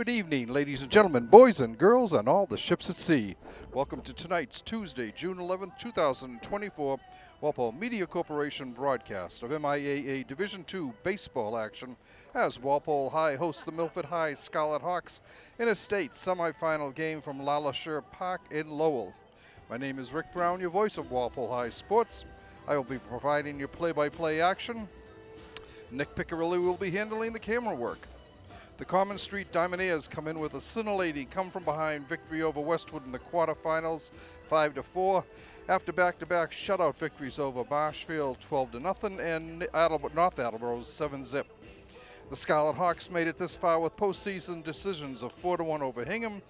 Good evening, ladies and gentlemen, boys and girls, and all the ships at sea. Welcome to tonight's Tuesday, June 11th, 2024, Walpole Media Corporation broadcast of MIAA Division II baseball action as Walpole High hosts the Milford High Scarlet Hawks in a state semifinal game from LaLashire Park in Lowell. My name is Rick Brown, your voice of Walpole High Sports. I will be providing your play-by-play action. Nick Piccirilli will be handling the camera work. The Common Street Diamondaires come in with a scintillating come-from-behind victory over Westwood in the quarterfinals, 5-4, after back-to-back shutout victories over Marshfield, 12-0, and North Attleboro, 7-zip. The Scarlet Hawks made it this far with postseason decisions of 4-1 over Hingham,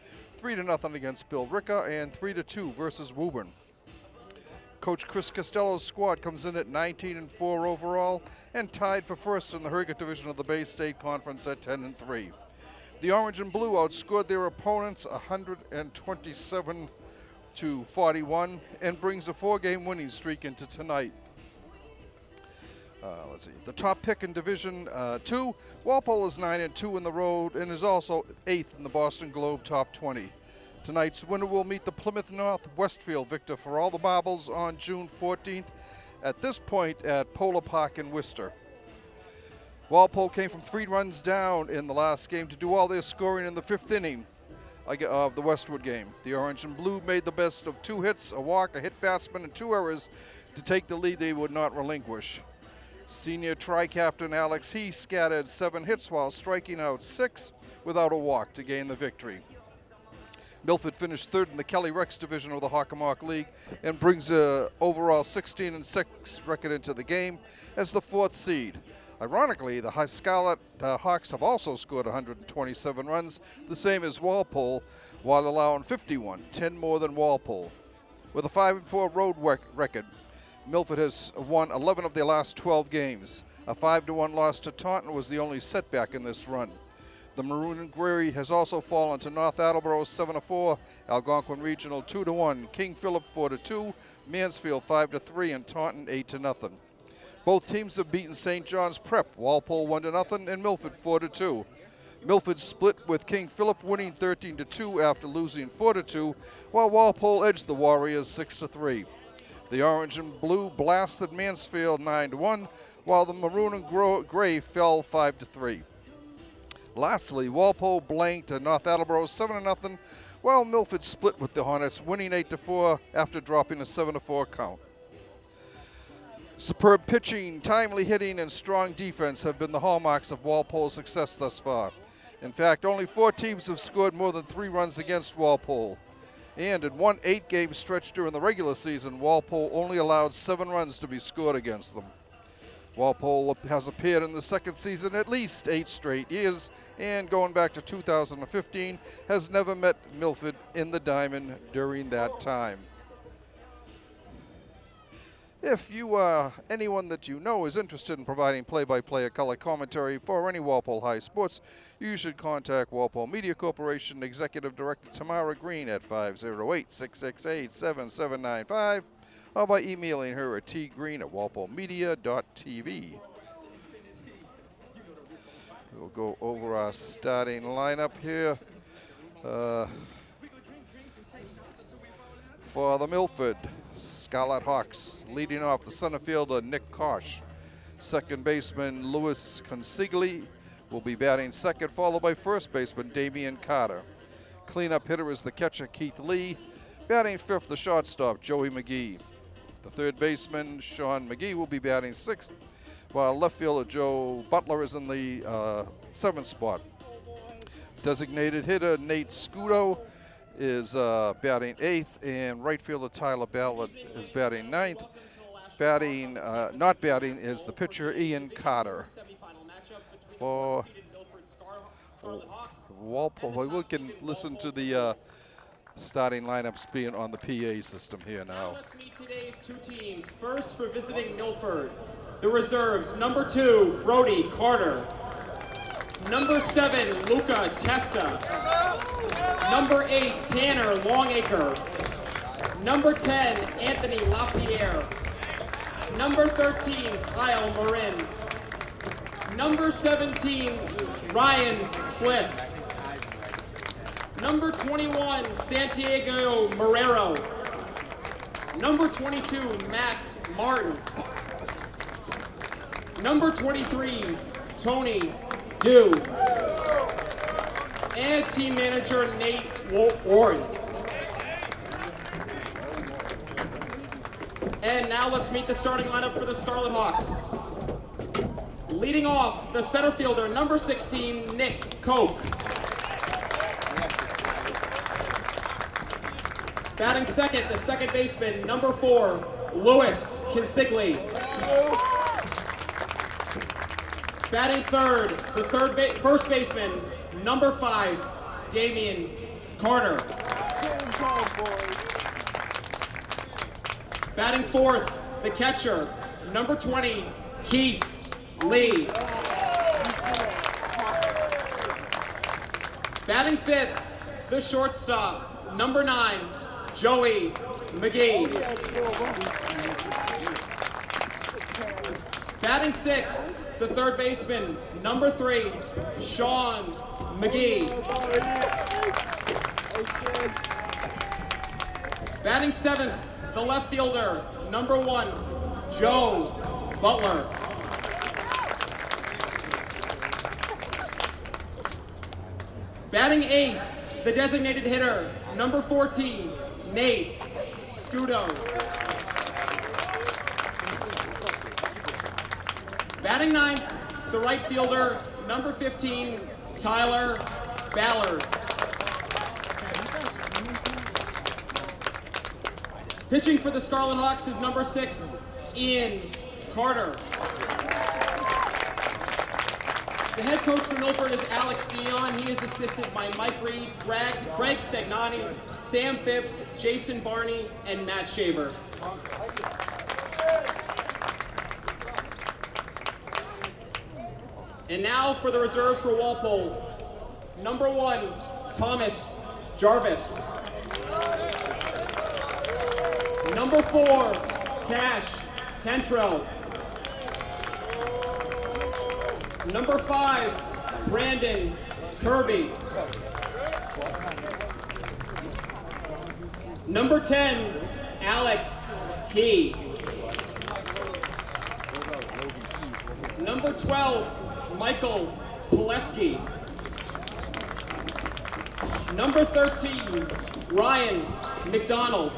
3-0 against Bill Ricker, and 3-2 versus Woburn. Coach Chris Costello's squad comes in at 19-4 overall and tied for first in the Herget Division of the Bay State Conference at 10-3. The Orange and Blue outscored their opponents 127-41 and brings a 4-game winning streak into tonight. Let's see. The top pick in Division 2, Walpole is 9-2 in the road and is also 8th in the Boston Globe top 20. Tonight's winner will meet the Plymouth North Westfield victor for all the marbles on June 14th, at this point at Polar Park in Worcester. Walpole came from 3 runs down in the last game to do all their scoring in the 5th inning of the Westwood game. The Orange and Blue made the best of 2 hits, a walk, a hit batsman, and 2 errors to take the lead they would not relinquish. Senior tri-captain Alex He scattered 7 hits while striking out 6 without a walk to gain the victory. Milford finished 3rd in the Kelly Rex division of the Hockomock League and brings a overall 16-6 record into the game as the 4th seed. Ironically, the High Scarlet Hawks have also scored 127 runs, the same as Walpole, while allowing 51, 10 more than Walpole. With a 5-4 road record, Milford has won 11 of their last 12 games. A 5-1 loss to Taunton was the only setback in this run. The Maroon and Grey has also fallen to North Attleboro 7-4, Algonquin Regional 2-1, King Philip 4-2, Mansfield 5-3, and Taunton 8-0. Both teams have beaten St. John's Prep, Walpole 1-0, and Milford 4-2. Milford split with King Philip winning 13-2 after losing 4-2, while Walpole edged the Warriors 6-3. The Orange and Blue blasted Mansfield 9-1, while the Maroon and Grey fell 5-3. Lastly, Walpole blanked North Attleboro 7-0, while Milford split with the Hornets, winning 8-4 after dropping a 7-4 count. Superb pitching, timely hitting, and strong defense have been the hallmarks of Walpole's success thus far. In fact, only 4 teams have scored more than 3 runs against Walpole. And in one 8-game stretch during the regular season, Walpole only allowed 7 runs to be scored against them. Walpole has appeared in the second season at least 8 straight years, and going back to 2015, has never met Milford in the diamond during that time. If you anyone that you know is interested in providing play-by-play or color commentary for any Walpole High sports, you should contact Walpole Media Corporation Executive Director Tamara Green at 508-668-7795 or by emailing her at tgreen@walpolemedia.tv. We'll go over our starting lineup here. For the Milford Scarlet Hawks, leading off the center fielder Nick Kosh. Second baseman Louis Consigli will be batting second, followed by first baseman Damian Carter. Cleanup hitter is the catcher Keith Lee. Batting fifth, the shortstop Joey McGee. The third baseman Sean McGee will be batting sixth, while left fielder Joe Butler is in the 7th spot. Designated hitter Nate Scudo is batting 8th, and right fielder Tyler Ballard is batting 9th. Not batting is the pitcher Ian Carter. For Walpole, we can listen to the starting lineups being on the PA system here now. Let's meet today's 2 teams. First, for visiting Milford, the reserves, number 2, Brody Carter. Number 7, Luca Testa. Number 8, Tanner Longacre. Number 10, Anthony LaPierre. Number 13, Kyle Marin. Number 17, Ryan Fliss. Number 21, Santiago Marrero. Number 22, Max Martin. Number 23, Tony Dew. And team manager Nate Warren. And now let's meet the starting lineup for the Scarlet Hawks. Leading off, the center fielder, number 16, Nick Koch. Batting second, the second baseman, number 4, Louis Consigli. Batting third, the first baseman, number 5, Damian Carter. Batting fourth, the catcher, number 20, Keith Lee. Batting fifth, the shortstop, number 9, Joey McGee. Batting sixth, the third baseman, number 3, Sean McGee. Batting seventh, the left fielder, number 1, Joe Butler. Batting eighth, the designated hitter, number 14, Nate Scudo. Batting ninth, the right fielder, number 15, Tyler Ballard. Pitching for the Scarlet Hawks is number 6, Ian Carter. The head coach for Milford is Alex Dion. He is assisted by Mike Reed, Greg Stagnani, Sam Phipps, Jason Barney, and Matt Shaver. And now for the reserves for Walpole. Number 1, Thomas Jarvis. Number 4, Cash Cantrell. Number 5, Brandon Kirby. Number 10, Alex Key. Number 12, Michael Pileski. Number 13, Ryan McDonald.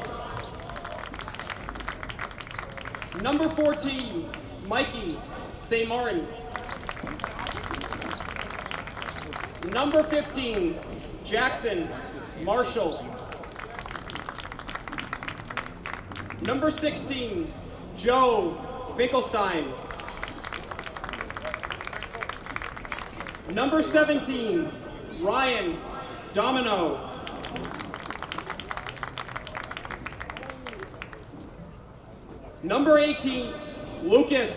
Number 14, Mikey St. Martin. Number 15, Jackson Marshall. Number 16, Joe Finkelstein. Number 17, Ryan Domino. Number 18, Lucas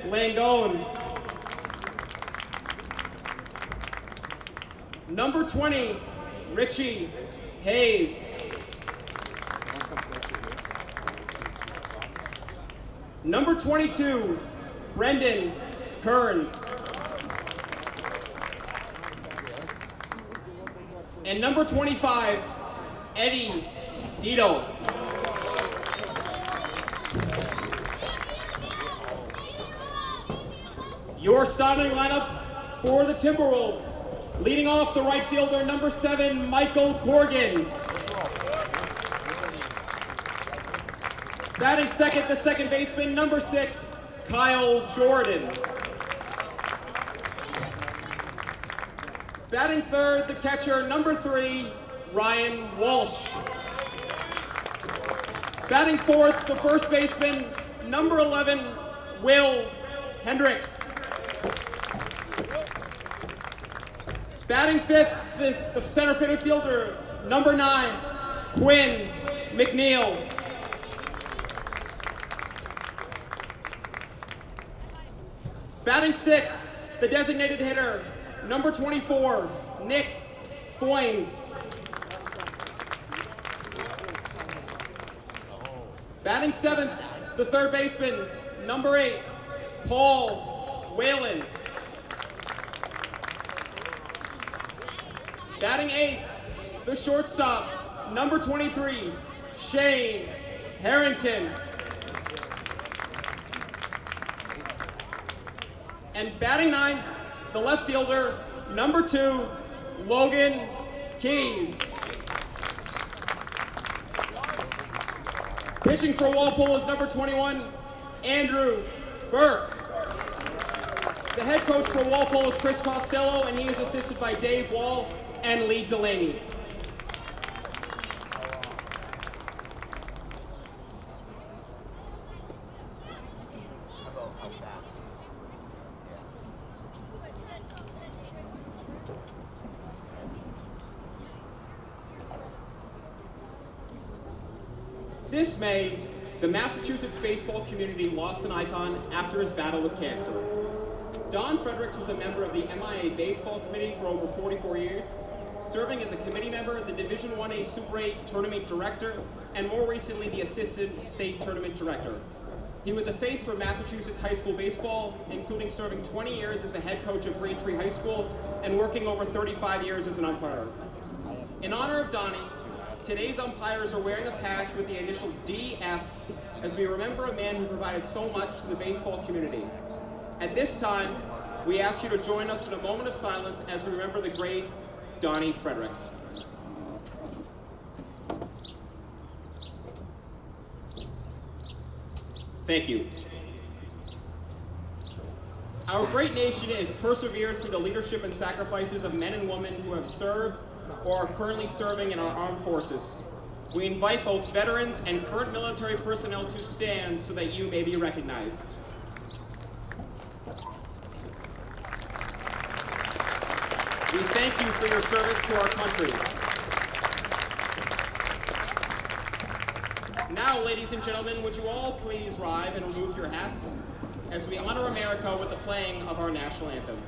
Langone. Number 20, Richie Hayes. Number 22, Brendan Kearns. And number 25, Eddie Dito. Your starting lineup for the Timberwolves. Leading off, the right fielder, number 7, Michael Corgan. Batting second, the second baseman, number 6, Kyle Jordan. Batting third, the catcher, number 3, Ryan Walsh. Batting fourth, the first baseman, number 11, Will Hendricks. Batting fifth, the center fielder, number 9, Quinn McNeil. Batting sixth, the designated hitter, number 24, Nick Foynes. Batting seventh, the third baseman, number 8, Paul Whalen. Batting eighth, The shortstop, number 23, Shane Harrington. And batting ninth, the left fielder, number 2, Logan Keys. Pitching for Walpole is number 21, Andrew Burke. The head coach for Walpole is Chris Costello, and he is assisted by Dave Wall and Lee Delaney. This May, the Massachusetts baseball community lost an icon after his battle with cancer. Don Fredericks was a member of the MIAA Baseball Committee for over 44 years, serving as a committee member, the Division 1A Super 8 Tournament Director, and more recently the Assistant State Tournament Director. He was a face for Massachusetts high school baseball, including serving 20 years as the head coach of Grade 3 high school and working over 35 years as an umpire. In honor of Donnie, today's umpires are wearing a patch with the initials DF as we remember a man who provided so much to the baseball community. At this time, we ask you to join us in a moment of silence as we remember the great Donnie Fredericks. Thank you. Our great nation has persevered through the leadership and sacrifices of men and women who have served or are currently serving in our armed forces. We invite both veterans and current military personnel to stand so that you may be recognized. We thank you for your service to our country. Now, ladies and gentlemen, would you all please rise and remove your hats as we honor America with the playing of our national anthem.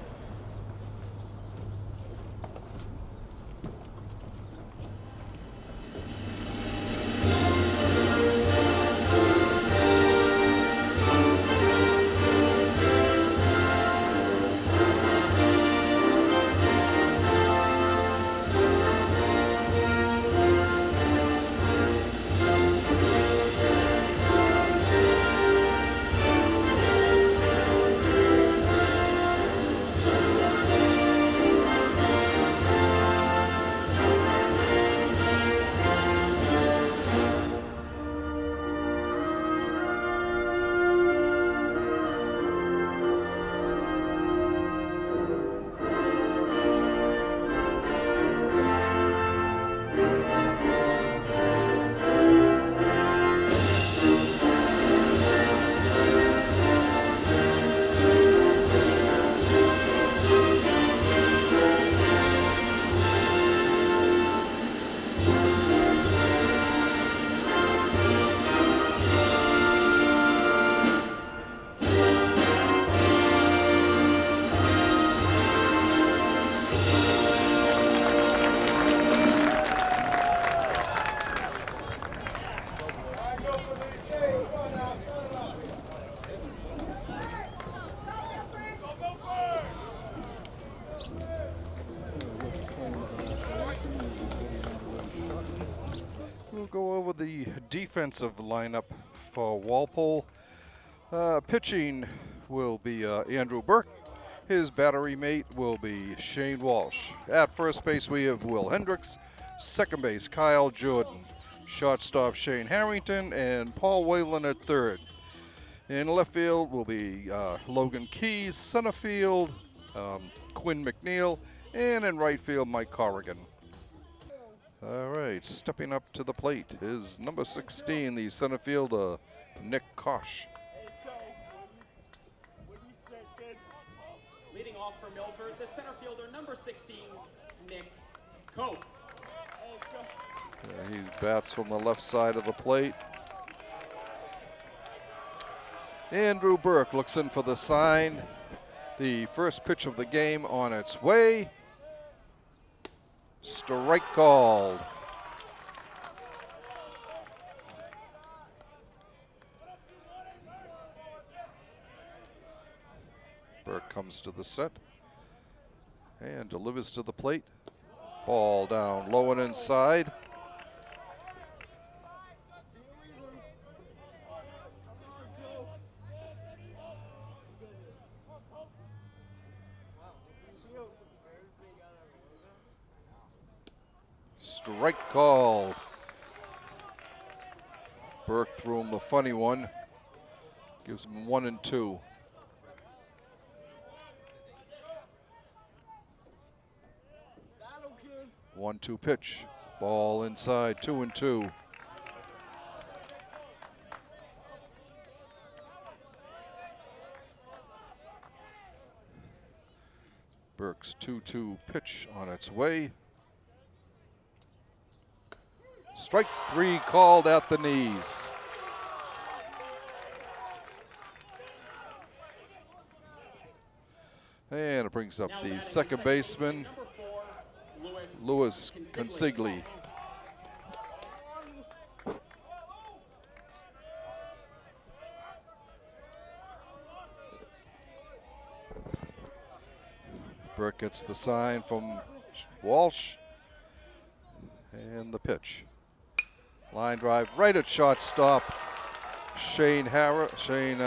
We'll go over the defensive lineup for Walpole. Pitching will be Andrew Burke. His battery mate will be Shane Walsh. At first base, we have Will Hendricks. Second base, Kyle Jordan. Shortstop, Shane Harrington, and Paul Whalen at third. In left field will be Logan Keys. Center field, Quinn McNeil. And in right field, Mike Corrigan. All right, stepping up to the plate is number 16, the center fielder, Nick Kosh. Leading off for Milford, the center fielder, number 16, Nick Koch. He bats from the left side of the plate. Andrew Burke looks in for the sign. The first pitch of the game on its way. Strike called. Burke comes to the set and delivers to the plate. Ball down low and inside. Strike called. Burke threw him the funny one. Gives him 1-2. One-two pitch. Ball inside, 2-2. Burke's 2-2 pitch on its way. Strike three called at the knees. And it brings up the second baseman, Louis Consigli. Burke gets the sign from Walsh. And the pitch. Line drive right at shortstop. Shane Harrington.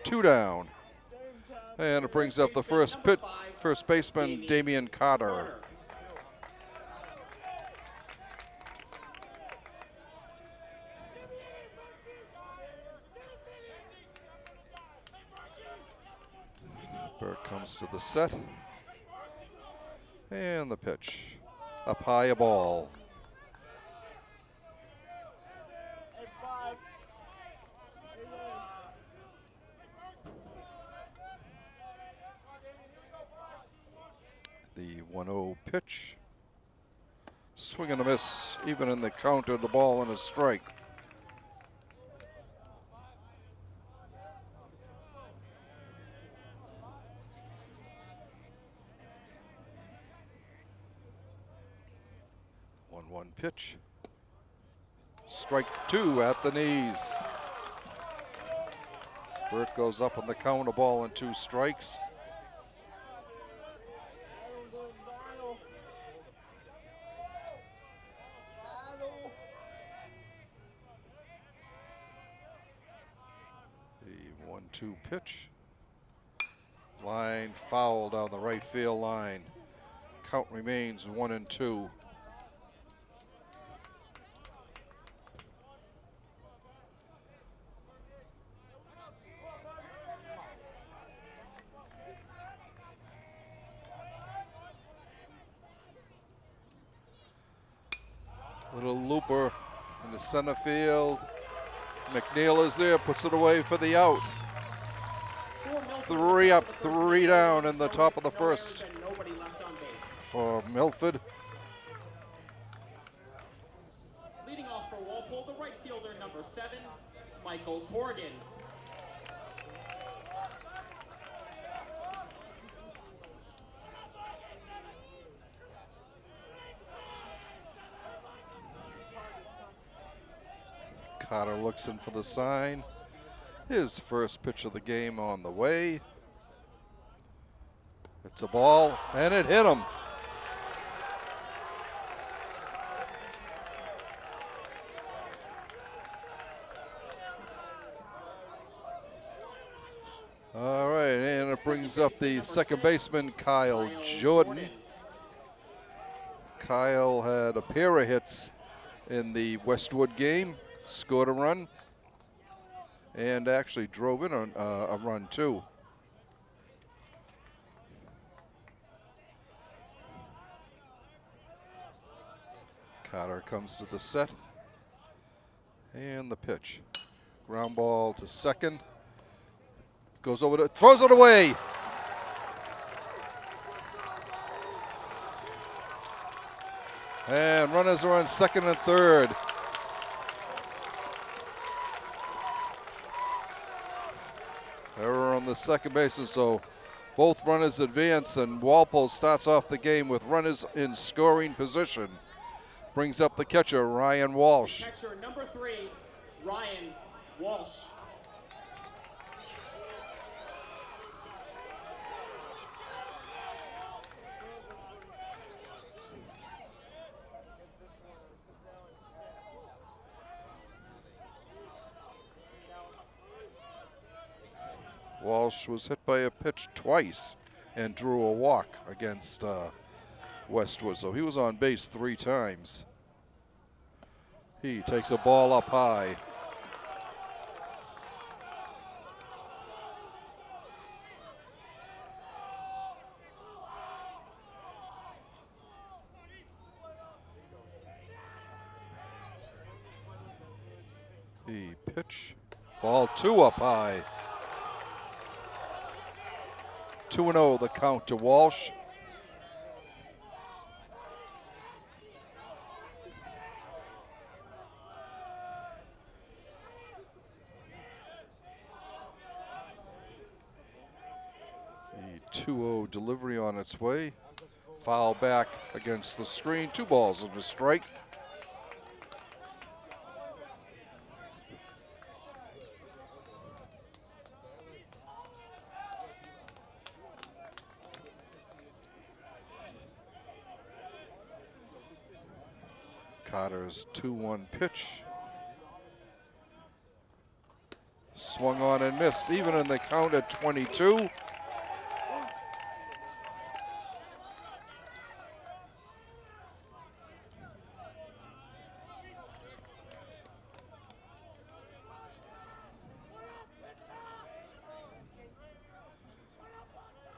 2 down. And it brings up the first baseman, Damian Carter. Burke comes to the set. And the pitch. Up high, a ball. The 1-0 pitch. Swing and a miss. Even in the counter, the ball and a strike. One pitch. Strike two at the knees. Burke goes up on the counter, ball and 2 strikes. The 1-2 pitch. Line foul down the right field line. Count remains 1-2. Little looper in the center field. McNeil is there, puts it away for the out. 3 up, 3 down in the top of the first for Milford. Leading off for Walpole, the right fielder, number 7, Michael Corrigan. Carter looks in for the sign. His first pitch of the game on the way. It's a ball, and it hit him. All right, and it brings up the second baseman, Kyle Jordan. Kyle had a pair of hits in the Westwood game. Scored a run and actually drove in a run too. Carter comes to the set and the pitch. Ground ball to second. Goes over to, throws it away. And runners are on second and third. Error on the second bases, so both runners advance, and Walpole starts off the game with runners in scoring position. Brings up the catcher, Ryan Walsh. Catcher number 3, Ryan Walsh. Walsh was hit by a pitch twice and drew a walk against Westwood, so he was on base 3 times. He takes a ball up high. The pitch, ball 2 up high. 2-0 the count to Walsh. The 2-0 delivery on its way. Foul back against the screen. 2 balls and a strike. Carter's 2-1 pitch. Swung on and missed, even in the count at 22.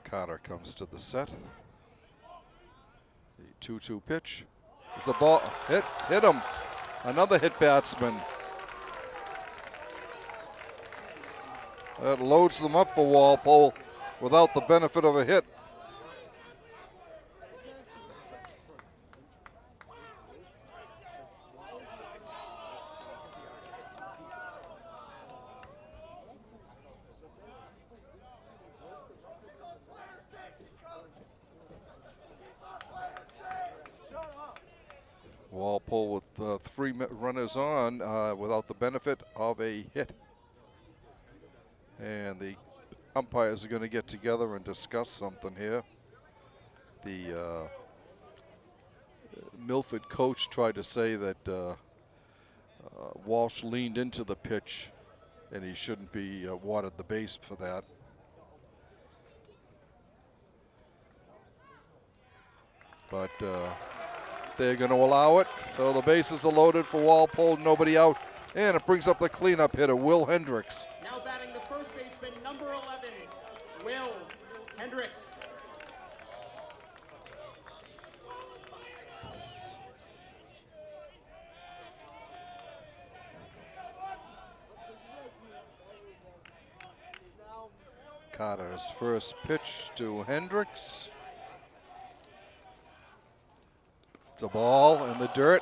Carter comes to the set. The 2-2 pitch. It's a ball, hit him. Another hit batsman. That loads them up for Walpole without the benefit of a hit. Walpole with 3 runners on without the benefit of a hit. And the umpires are going to get together and discuss something here. The Milford coach tried to say that Walsh leaned into the pitch and he shouldn't be awarded the base for that. But they're going to allow it. So the bases are loaded for Walpole, nobody out. And it brings up the cleanup hitter, Will Hendricks. Now batting the first baseman, number 11, Will Hendricks. Carter's first pitch to Hendricks. It's a ball in the dirt.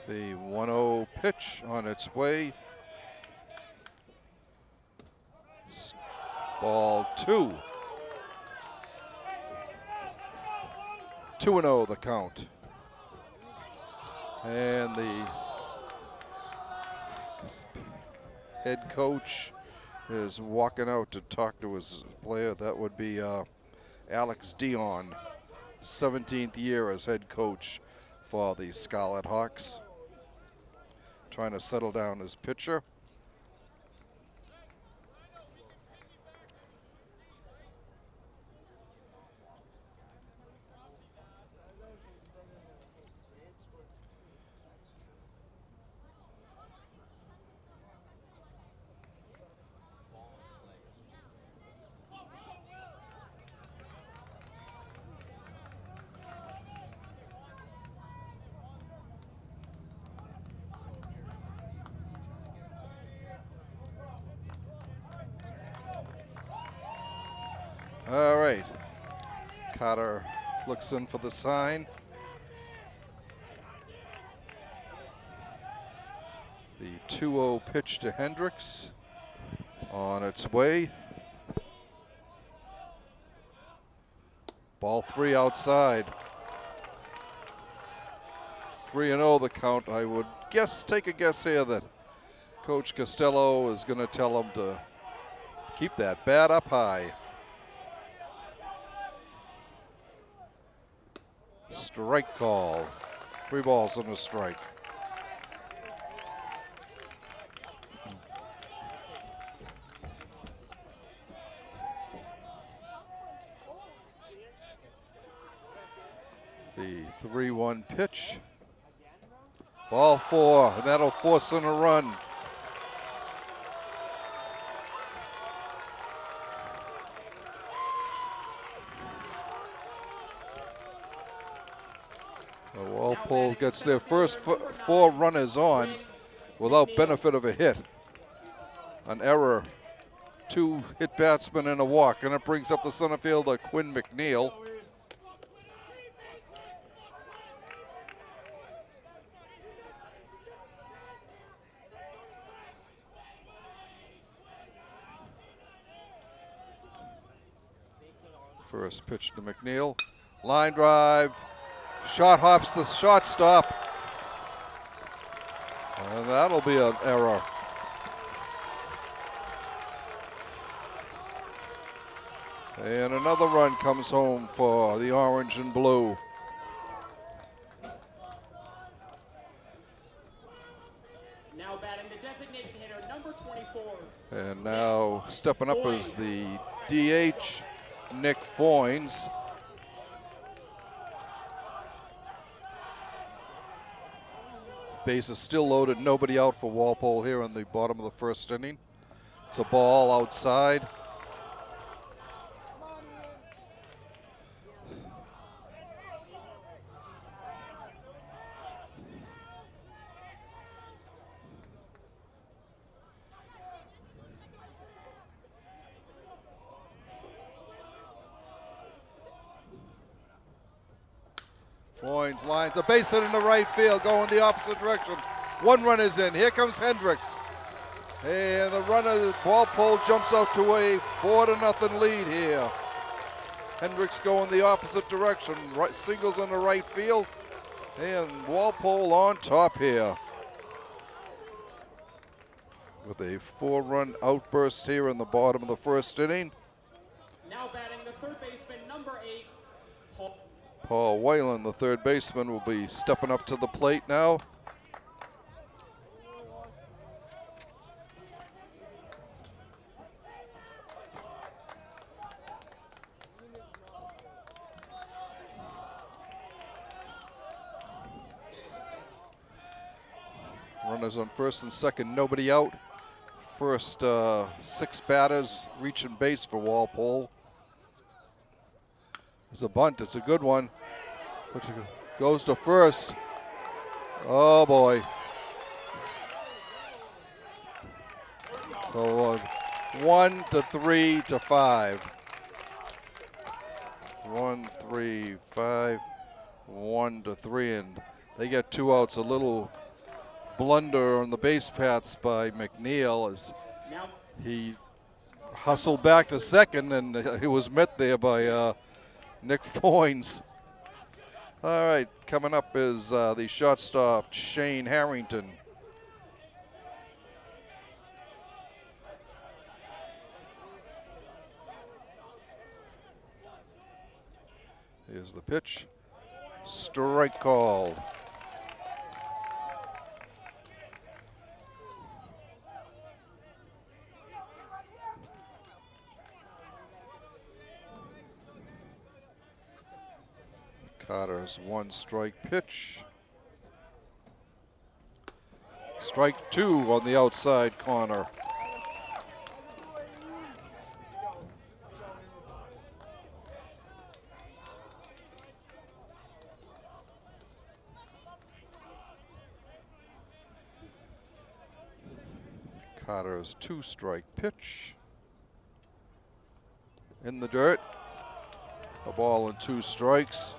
The 1-0 pitch on its way. Ball 2. 2-0 the count. And the head coach is walking out to talk to his player. That would be Alex Dion, 17th year as head coach for the Scarlet Hawks. Trying to settle down his pitcher. All right, Carter looks in for the sign. The 2-0 pitch to Hendricks on its way. Ball 3 outside. 3-0 the count. I would take a guess here that Coach Costello is going to tell him to keep that bat up high. Strike call. 3 balls and a strike. The 3-1 pitch. Ball 4, and that'll force in a run. Walpole gets their first 4 runners on without benefit of a hit. An error, 2 hit batsmen and a walk, and it brings up the center fielder, Quinn McNeil. First pitch to McNeil. Line drive. Shot hops the shortstop. And that'll be an error. And another run comes home for the orange and blue. Now batting the designated hitter, number 24. And now stepping up is the DH, Nick Foynes. Base is still loaded, nobody out for Walpole here in the bottom of the first inning. It's a ball outside. Foynes lines a base hit in the right field, going the opposite direction. 1 run is in. Here comes Hendricks. And the runner, Walpole, jumps out to a 4-0 lead here. Hendricks going the opposite direction. Right, singles in the right field. And Walpole on top here. With a 4-run outburst here in the bottom of the first inning. Now batting the third baseman, number 8, Paul Whalen, the third baseman, will be stepping up to the plate now. Runners on first and second, nobody out. First 6 batters reaching base for Walpole. It's a bunt, it's a good one. Goes to first. Oh boy. So 1 to 3 to 5. 1, 3, 5, 1 to 3, and they get 2 outs. A little blunder on the base paths by McNeil as he hustled back to second, and he was met there by Nick Foynes. All right, coming up is the shortstop, Shane Harrington. Here's the pitch. Strike called. Carter's 1-strike pitch. Strike 2 on the outside corner. Carter's 2-strike pitch. In the dirt. A ball and 2 strikes.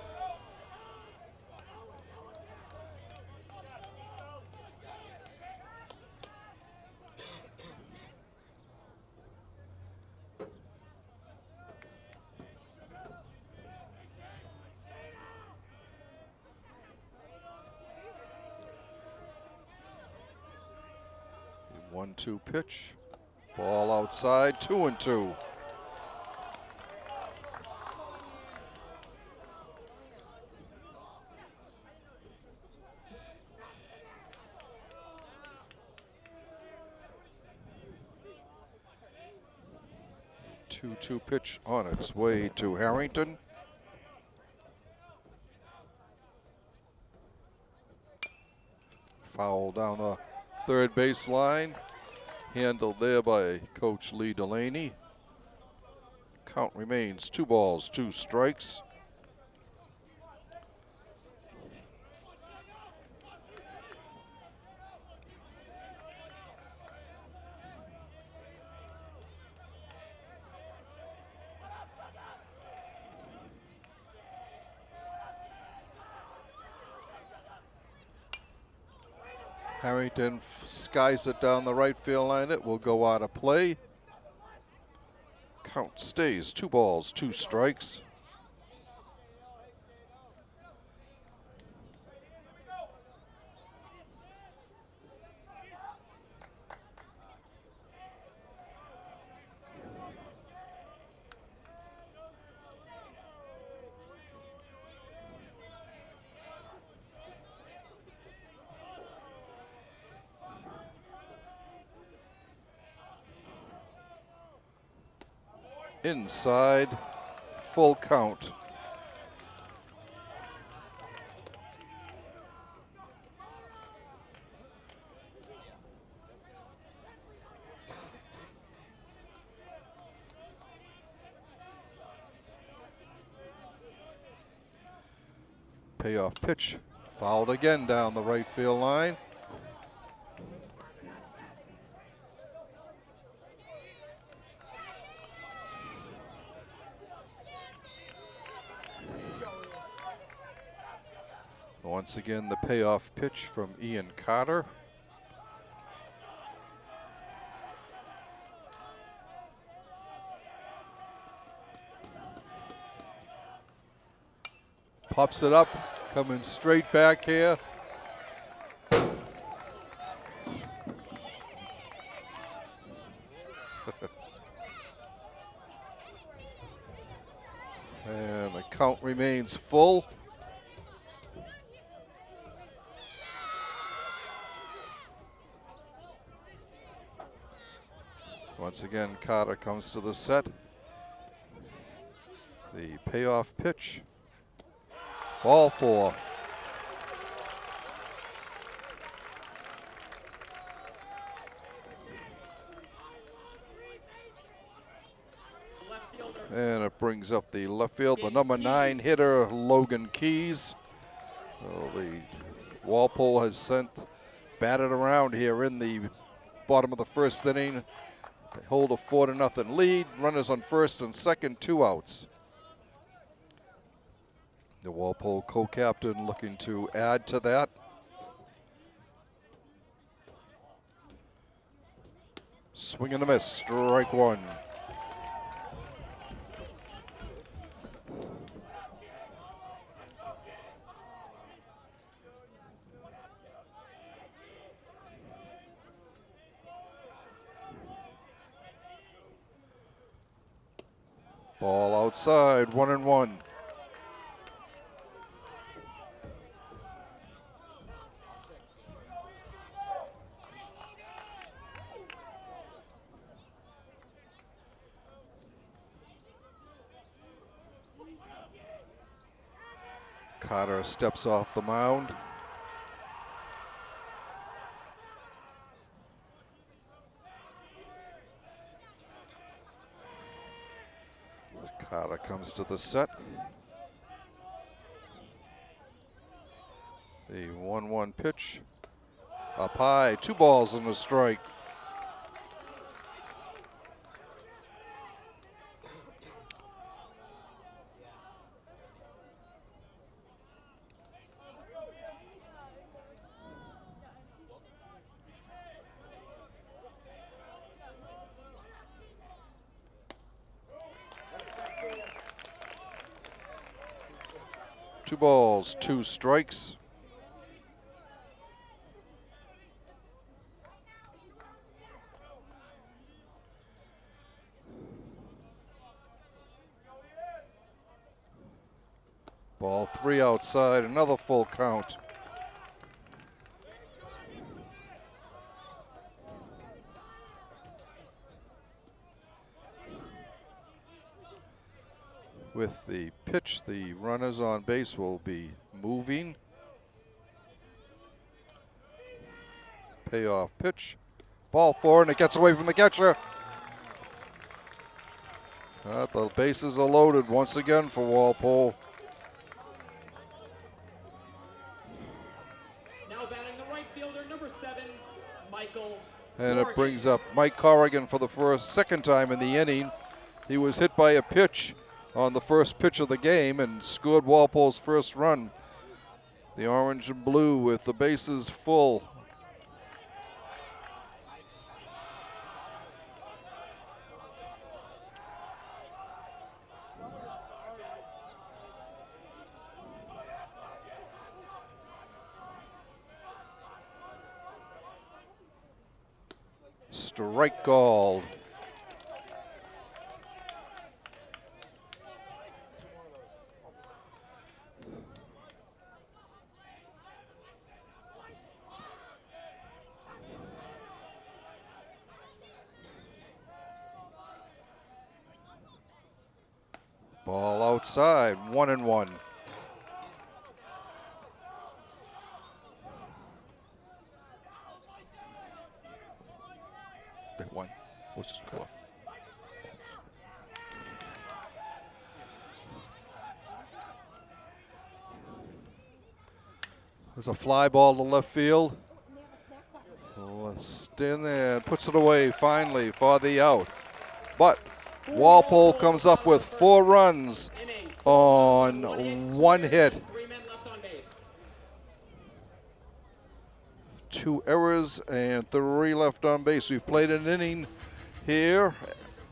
The 1-2 pitch. Ball outside, 2-2. 2-2 pitch on its way to Harrington. Foul down the third base line. Handled there by Coach Lee Delaney. Count remains 2 balls, 2 strikes. Harrington skies it down the right field line. It will go out of play. Count stays 2 balls, 2 strikes. Inside, full count. Payoff pitch, fouled again down the right field line. Once again, the payoff pitch from Ian Carter. Pops it up, coming straight back here. And the count remains full. Once again, Carter comes to the set. The payoff pitch. Ball 4. And it brings up the left field, the number 9 hitter, Logan Keys. Well, the Walpole has batted around here in the bottom of the first inning. They hold a 4-0 lead. Runners on first and second, 2 outs. The Walpole co-captain looking to add to that. Swing and a miss, strike 1. Ball outside, 1-1. Carter steps off the mound. Carter comes to the set. The 1-1 pitch. Up high, 2 balls and a strike. Two balls, 2 strikes. Ball 3 outside, another full count. With the pitch, the runners on base will be moving. Payoff pitch. Ball four, and it gets away from the catcher. The bases are loaded once again for Walpole. Now batting the right fielder, number 7, Michael. And Corrigan. it brings up Mike Corrigan for the second time in the inning. He was hit by a pitch on the first pitch of the game and scored Walpole's first run. The orange and blue with the bases full. Strike called. Ball outside, 1-1. They won. What's the score? There's a fly ball to left field. Let's stand there and puts it away finally for the out. But Walpole comes up with 4 runs on 1 hit. 3 men left on base. 2 errors and 3 left on base. We've played an inning here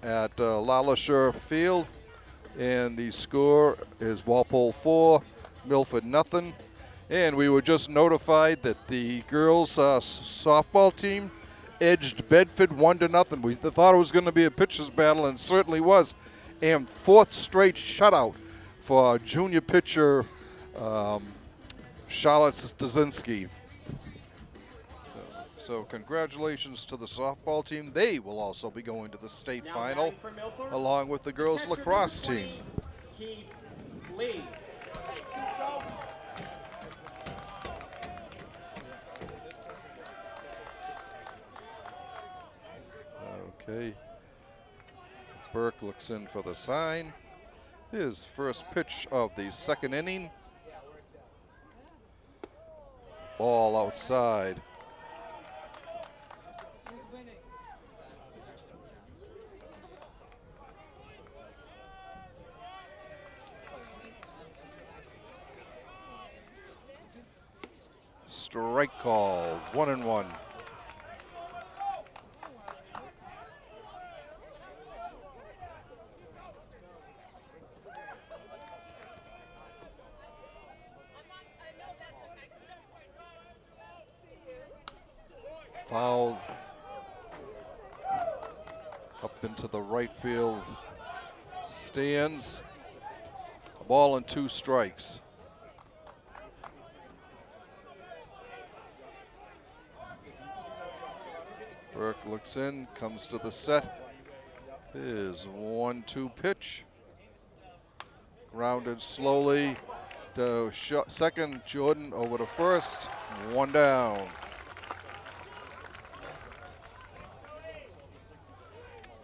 at LaLashire Field, and the score is Walpole 4, Milford nothing. And we were just notified that the girls' softball team edged Bedford 1-0. We thought it was going to be a pitcher's battle, and it certainly was. And 4th straight shutout for junior pitcher Charlotte Stasinski. So congratulations to the softball team. They will also be going to the state Now final, batting for Milford, along with the girls' catcher lacrosse number team. 20, Keith Lee. Okay. Burke looks in for the sign. His first pitch of the 2nd inning. Ball outside. Strike call, 1-1. Fouled up into the right field stands. A ball and 2 strikes. Burke looks in, comes to the set. His 1-2 pitch. Grounded slowly to second. Jordan over to first. 1 down.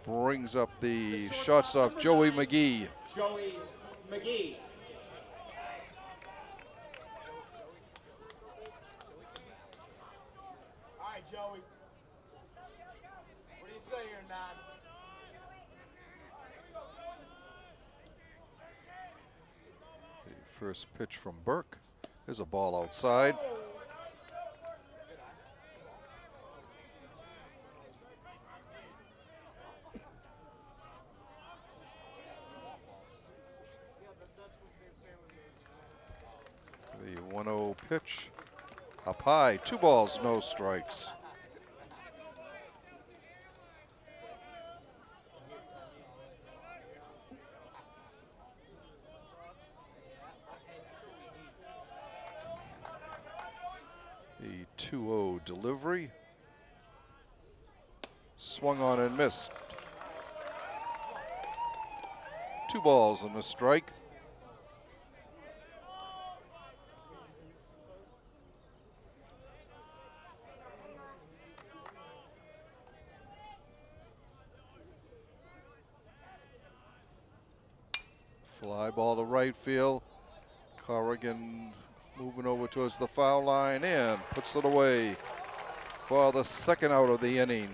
Brings up the shortstop, Joey McGee. Joey McGee. All right, Joey. What do you say here, Nod? The first pitch from Burke is a ball outside. The 1-0 pitch up high, 2 balls, no strikes. The 2-0 delivery. Swung on and missed. 2 balls and a strike. Fly ball to right field. Corrigan moving over towards the foul line and puts it away for the second out of the inning.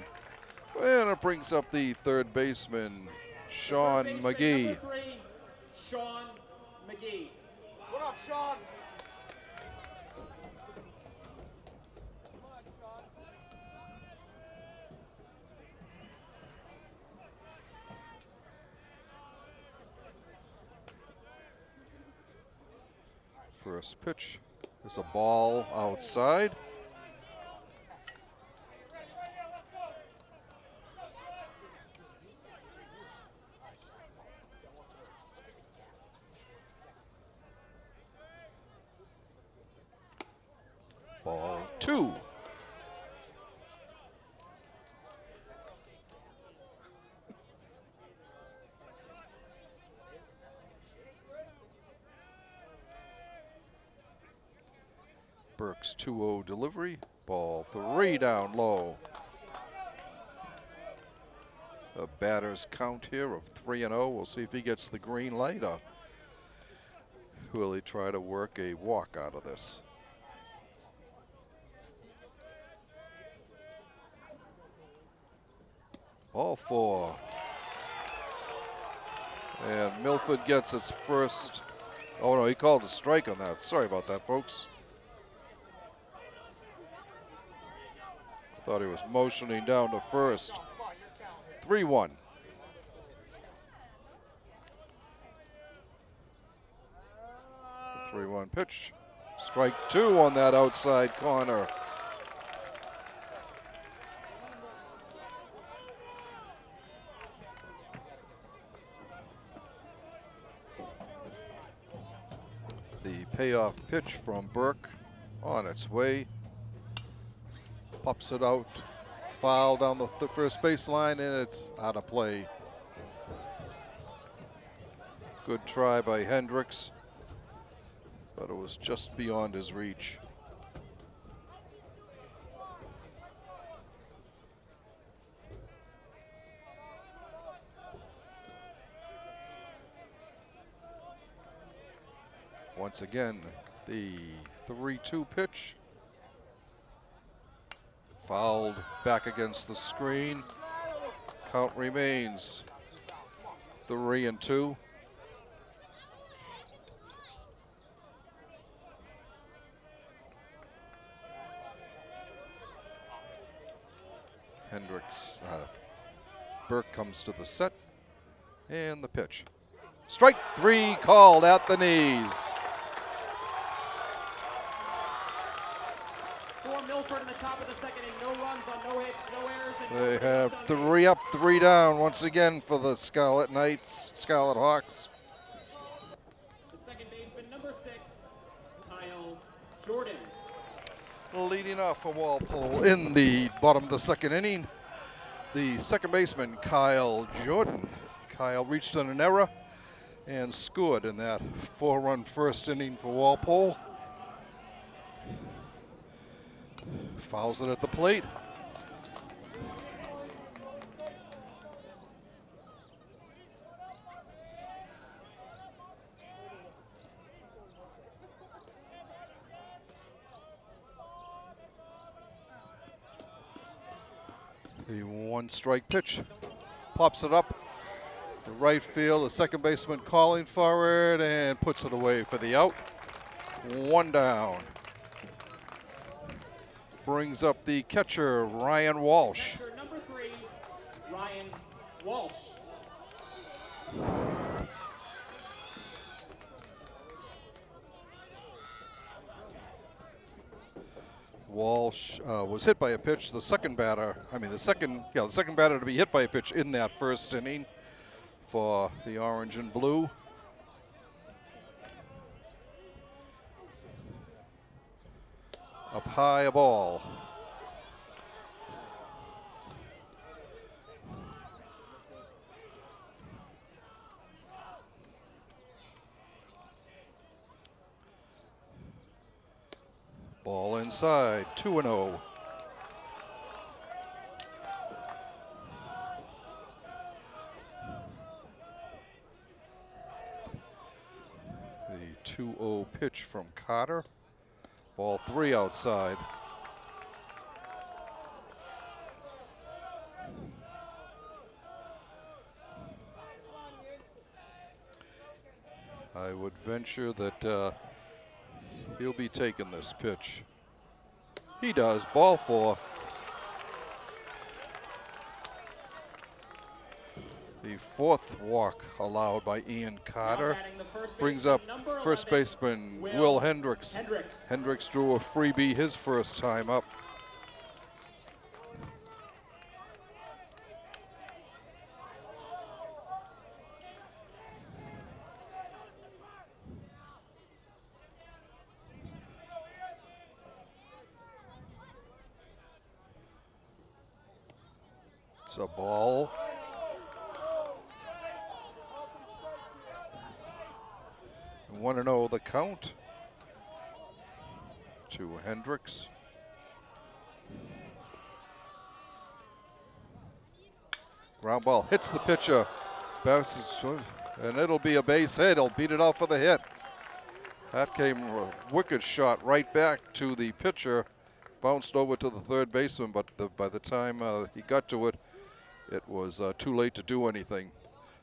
And it brings up the third baseman, Sean McGee. Number 3, Sean McGee. What up, Sean? First pitch is a ball outside. Ball 2. Burke's 2-0 delivery. Ball 3 down low. A batter's count here of 3-0. We'll see if he gets the green light or will he try to work a walk out of this. Ball 4. And Milford gets its first. Oh no, he called a strike on that. Sorry about that, folks. Thought he was motioning down to first. 3-1. The 3-1 pitch. Strike 2 on that outside corner. The payoff pitch from Burke on its way. Pops it out, foul down the first baseline, and it's out of play. Good try by Hendricks, but it was just beyond his reach. Once again, the 3-2 pitch. Fouled back against the screen. Count remains 3-2. Hendricks, Burke comes to the set and the pitch. Strike 3 called at the knees. Milford in the top of the second inning. No runs on no hits, no errors. They have 3 up, 3 down once again for the Scarlet Knights, Scarlet Hawks. The second baseman, number 6, Kyle Jordan. Leading off for Walpole in the bottom of the second inning, the second baseman, Kyle Jordan. Kyle reached on an error and scored in that 4-run first inning for Walpole. Fouls it at the plate. The 1-strike pitch. Pops it up to right field. The second baseman calling for it and puts it away for the out. 1 down. Brings up the catcher, Ryan Walsh. Catcher number 3, Ryan Walsh. Walsh was hit by a pitch. The second batter to be hit by a pitch in that first inning for the orange and blue. Up high, a ball. Ball inside, 2-0. The 2-0 pitch from Carter. Ball 3 outside. I would venture that he'll be taking this pitch. He does. Ball 4. The 4th walk allowed by Ian Carter brings up first baseman Will Hendricks. Hendricks drew a freebie his first time up. It's a ball. And 1-0 the count to Hendricks. Ground ball hits the pitcher. Bounces, and it'll be a base hit. He'll beat it out for the hit. That came a wicked shot right back to the pitcher. Bounced over to the third baseman, but by the time he got to it, it was too late to do anything.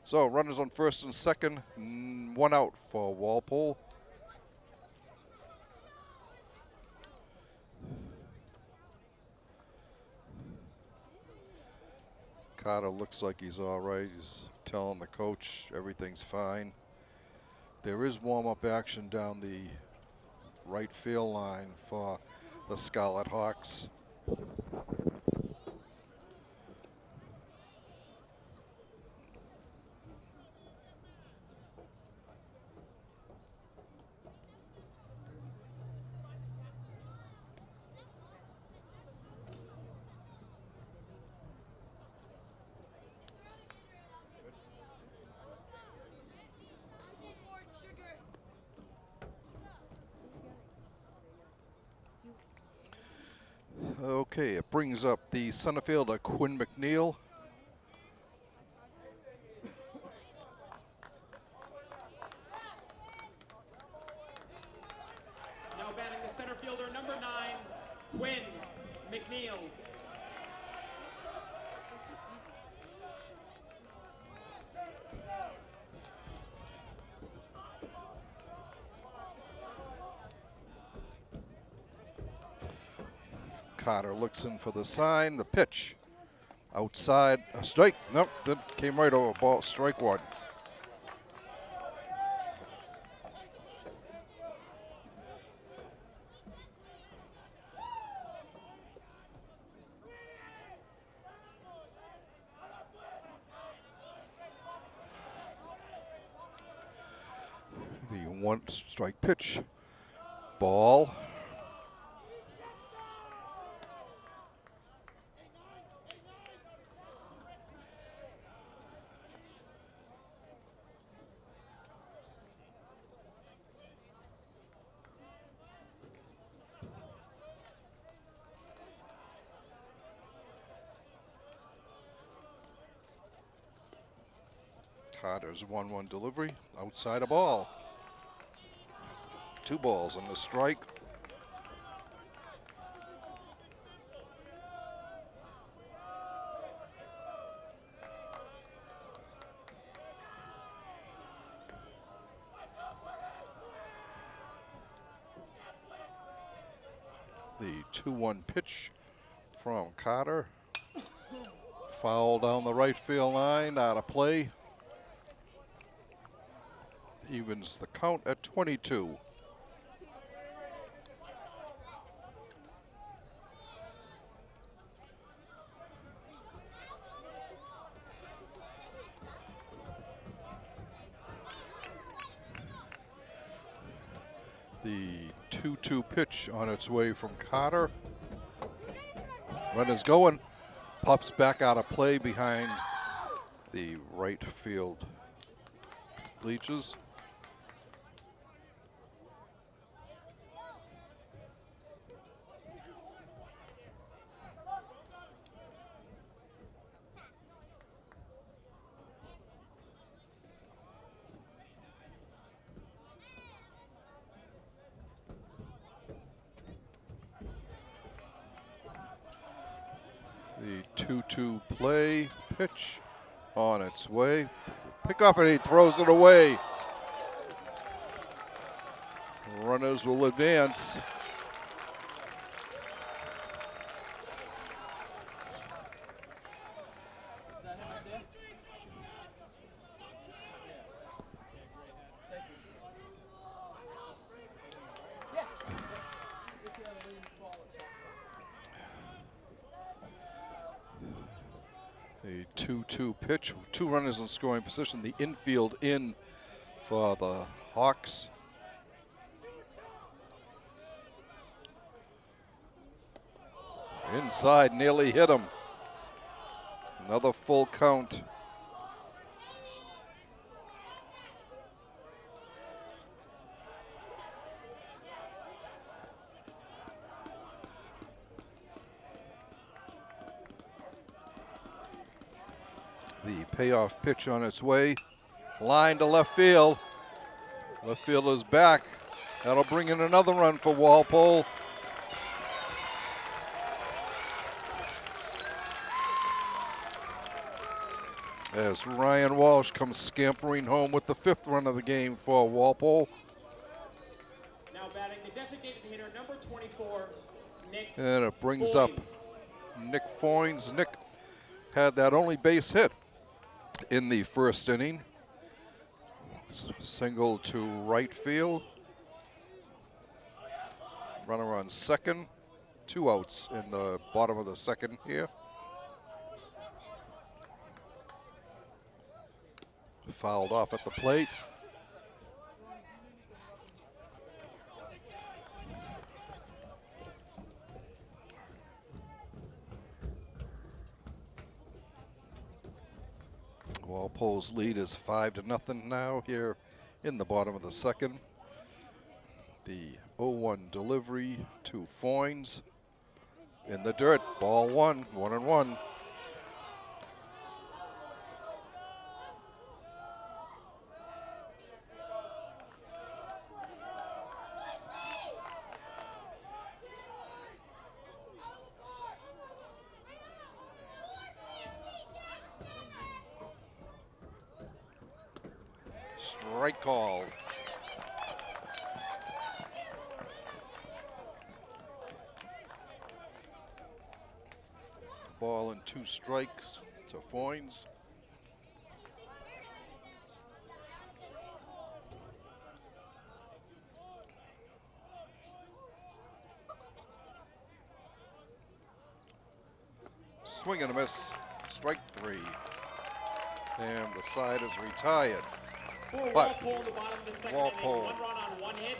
So runners on first and second, 1 out for Walpole. Carter looks like he's all right. He's telling the coach everything's fine. There is warm-up action down the right field line for the Scarlet Hawks. Okay, it brings up the center fielder, Quinn McNeil. Now batting the center fielder, number 9, Quinn McNeil. Carter looks in for the sign. The pitch outside, a strike. Nope, that came right over. Ball, strike 1. The 1 strike pitch. Ball. Carter's 1-1 delivery, outside a ball. 2 balls and a strike. The 2-1 pitch from Carter. Foul down the right field line, out of play. Evens the count at 22. The 2-2 pitch on its way from Carter. Runner's going, pops back out of play behind the right field bleachers. The 2-2 play, pitch on its way. Pick off and he throws it away. Runners will advance. A 2-2 pitch, 2 runners in scoring position. The infield in for the Hawks. Inside, nearly hit him. Another full count. The payoff pitch on its way. Line to left field. Left field is back. That'll bring in another run for Walpole. As Ryan Walsh comes scampering home with the 5th run of the game for Walpole. Now batting the designated hitter, number 24, Nick. And it brings Foynes. up Nick Foynes. Nick had that only base hit in the 1st inning. Single to right field. Runner on second. 2 outs in the bottom of the 2nd here. Fouled off at the plate. Walpole's lead is 5-0 now here in the bottom of the 2nd. The 0-1 delivery to Foynes in the dirt. Ball 1, 1-1. Strike called. Ball and 2 strikes to Foynes. Swing and a miss. Strike 3. And the side is retired. For But Walpole in the bottom of the 2nd Walpole. inning, 1 run on 1 hit,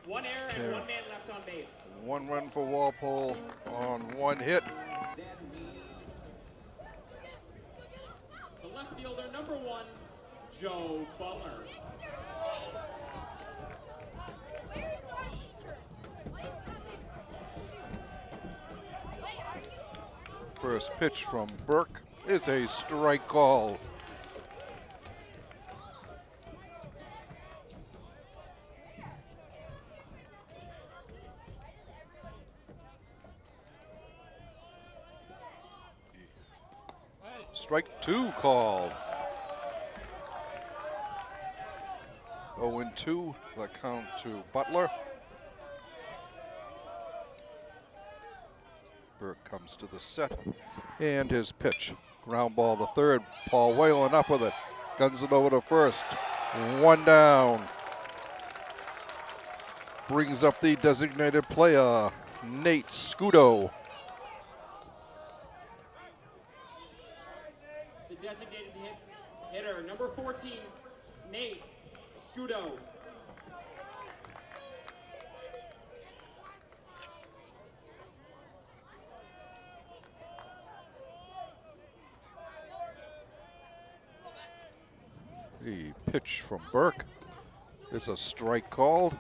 1 error, and 1 man left on base. 1 run for Walpole on 1 hit. The left fielder, number 1, Joe Butler. First pitch from Burke is a strike call. Strike 2 called. 0-2, the count to Butler. Burke comes to the set, and his pitch. Ground ball to third. Paul Whalen up with it. Guns it over to first. 1 down. Brings up the designated player, Nate Scudo. The designated hitter, number 14, Nate Scudo. The pitch from Burke is a strike called.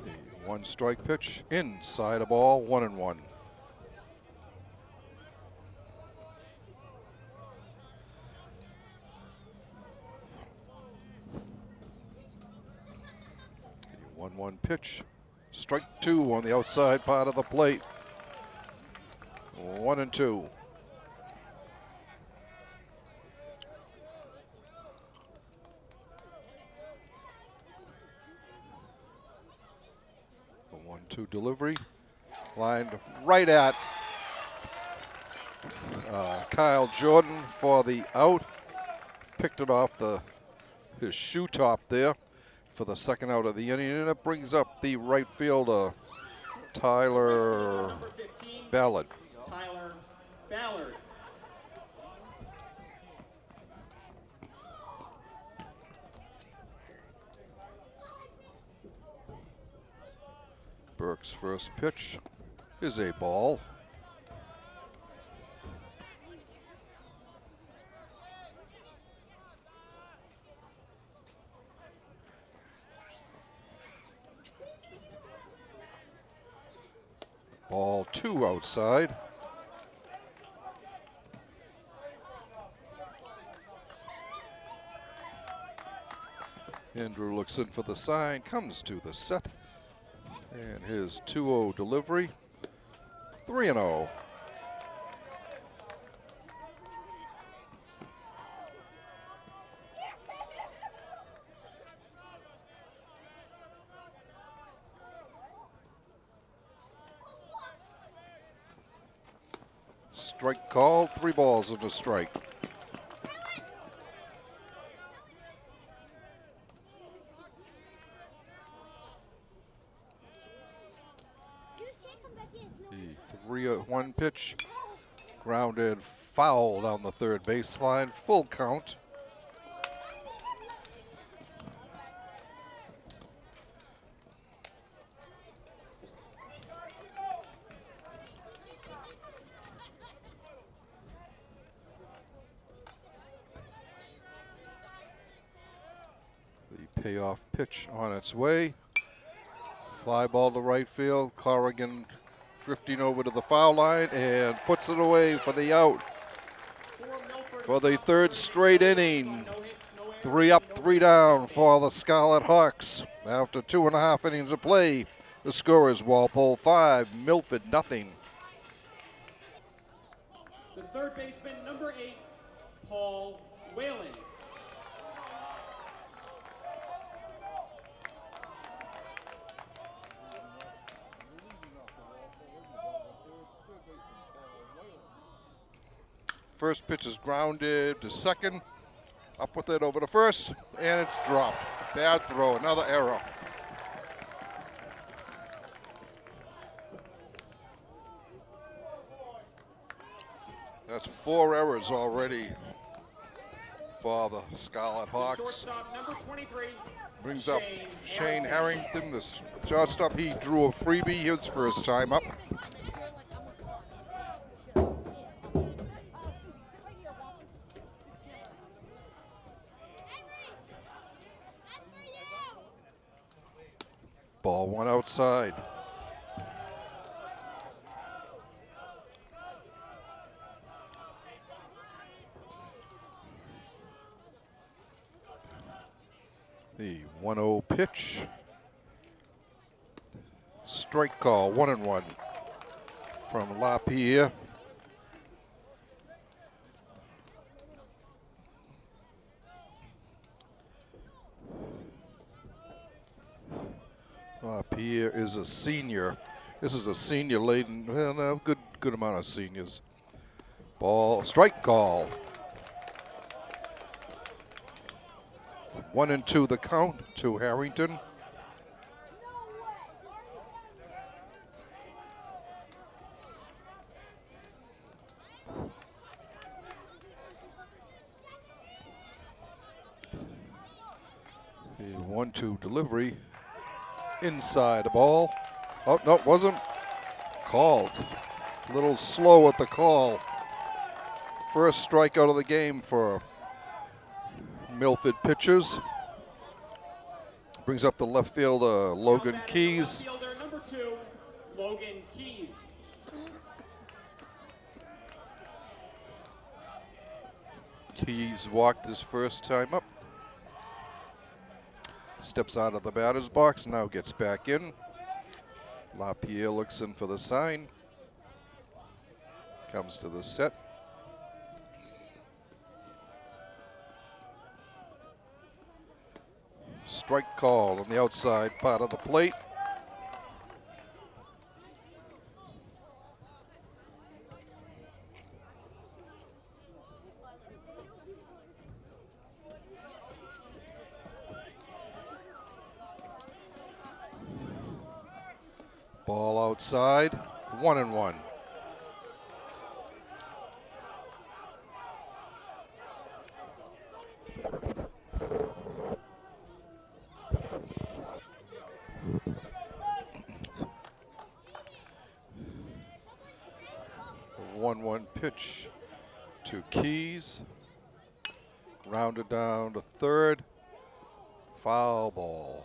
The 1 strike pitch inside a ball, 1-1. pitch. Strike 2 on the outside part of the plate. 1-2. A 1-2 delivery. Lined right at Kyle Jordan for the out. Picked it off his shoe top there for the second out of the inning, and it brings up the right fielder, Tyler Number 15, Ballard. Tyler Ballard. Burke's first pitch is a ball. Ball 2 outside. Andrew looks in for the sign, comes to the set, and his 2-0 delivery, 3-0. Strike called, 3 balls and a strike. The 3-1 pitch, grounded foul down the third baseline, full count. The payoff pitch on its way. Fly ball to right field. Corrigan drifting over to the foul line and puts it away for the out. For the third straight inning. 3 up, 3 down for the Scarlet Hawks. After 2.5 innings of play, the score is Walpole 5, Milford nothing. The third baseman, number 8, Paul Whalen. First pitch is grounded to second. Up with it over to first, and it's dropped. Bad throw, another error. That's 4 errors already for the Scarlet Hawks. Shortstop, number 23, Brings up Shane Harrington, the shortstop. He drew a freebie his first time up. Ball 1 outside. The 1-0 pitch. Strike call, 1-1 from LaPierre. LaPierre is a senior. This is a senior laden, well, no, good amount of seniors. Ball, strike call. 1-2 the count to Harrington. The 1-2 delivery inside the ball. Oh, no, it wasn't. Called. A little slow at the call. First strikeout of the game for Milford pitchers. Brings up the left fielder, Logan Keys. Left fielder, number 2, Logan Keys. Keys walked his first time up. Steps out of the batter's box, now gets back in. LaPierre looks in for the sign. Comes to the set. Strike call on the outside part of the plate. Ball outside, 1-1. A 1-1 pitch to Keys. Rounded down to third. Foul ball.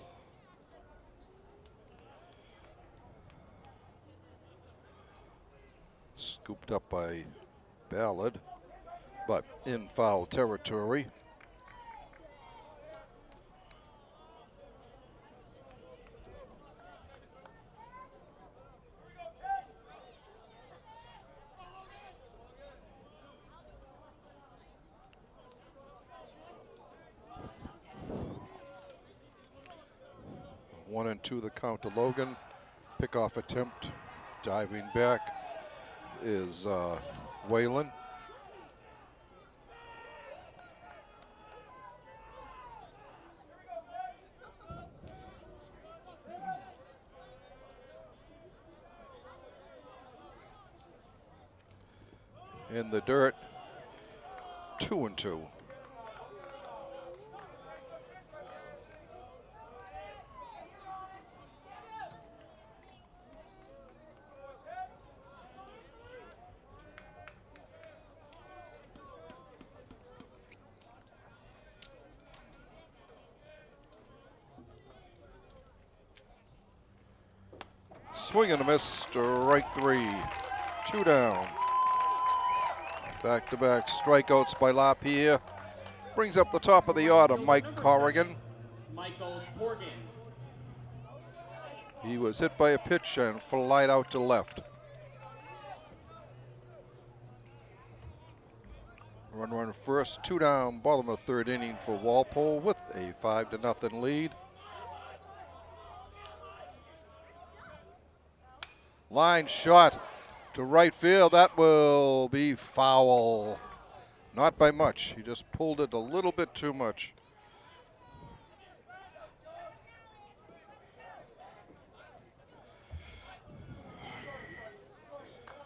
Scooped up by Ballard, but in foul territory. One and two the count to Logan. Pickoff attempt, diving back is Whalen. In the dirt, 2-2. Swing and a miss, strike three. 2 down. Back-to-back strikeouts by LaPierre. Brings up the top of the order, Mike Corrigan. Michael Corrigan. He was hit by a pitch and flied out to left. Run first, 2 down, bottom of third inning for Walpole with a 5-0 lead. Line shot to right field. That will be foul. Not by much. He just pulled it a little bit too much.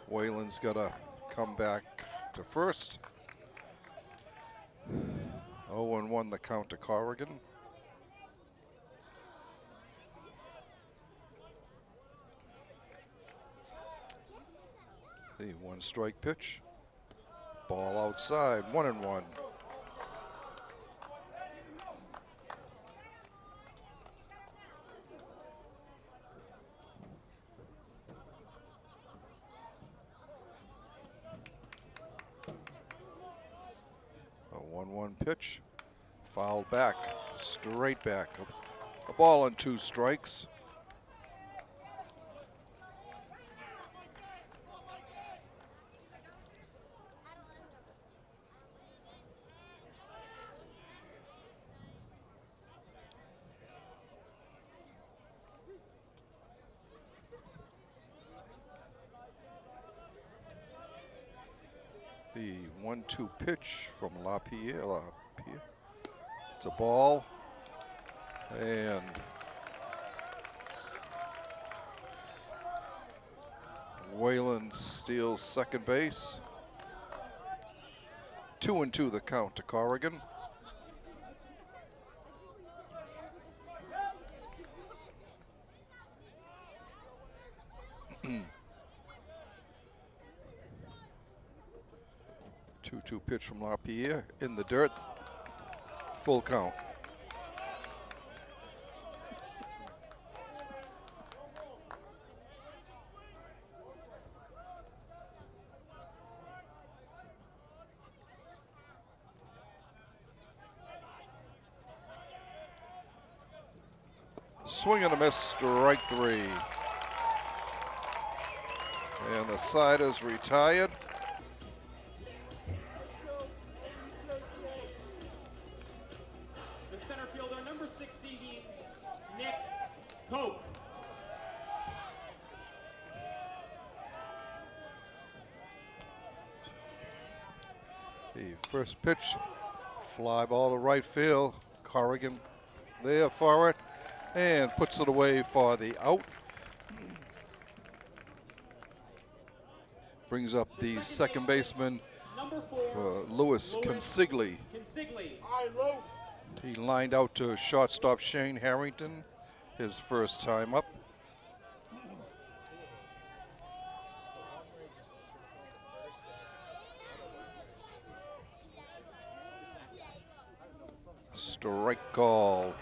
Whalen's got to come back to first. 0-1 the count to Corrigan. The 1-strike pitch. Ball outside, 1-1. A 1-1 pitch. Fouled back, straight back. A ball and 2 strikes. The 1-2 pitch from LaPierre. It's a ball. And Whalen steals second base. 2-2 the count to Corrigan. Two pitch from LaPierre in the dirt. Full count. Swing and a miss, strike 3. And the side is retired. The center fielder, number 16, Nick Koch. The first pitch, fly ball to right field. Corrigan there for it and puts it away for the out. Brings up the second baseman, Number 4, Louis Consigli. Consigli. He lined out to shortstop Shane Harrington, his first time up. Strike call.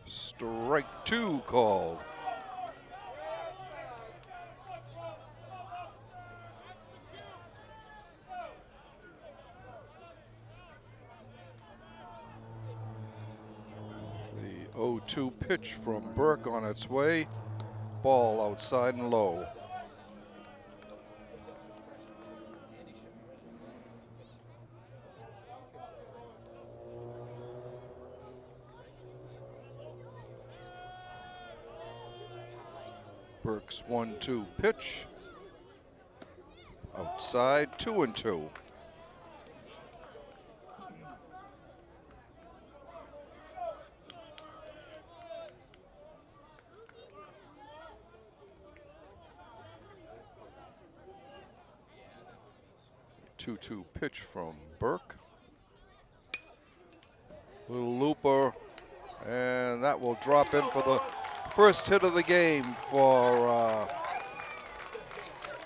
Strike 2 called. The 0-2 pitch from Burke on its way. Ball outside and low. Burke's 1-2 pitch. Outside, 2-2. Two-two pitch from Burke. Little looper, and that will drop in for the first hit of the game for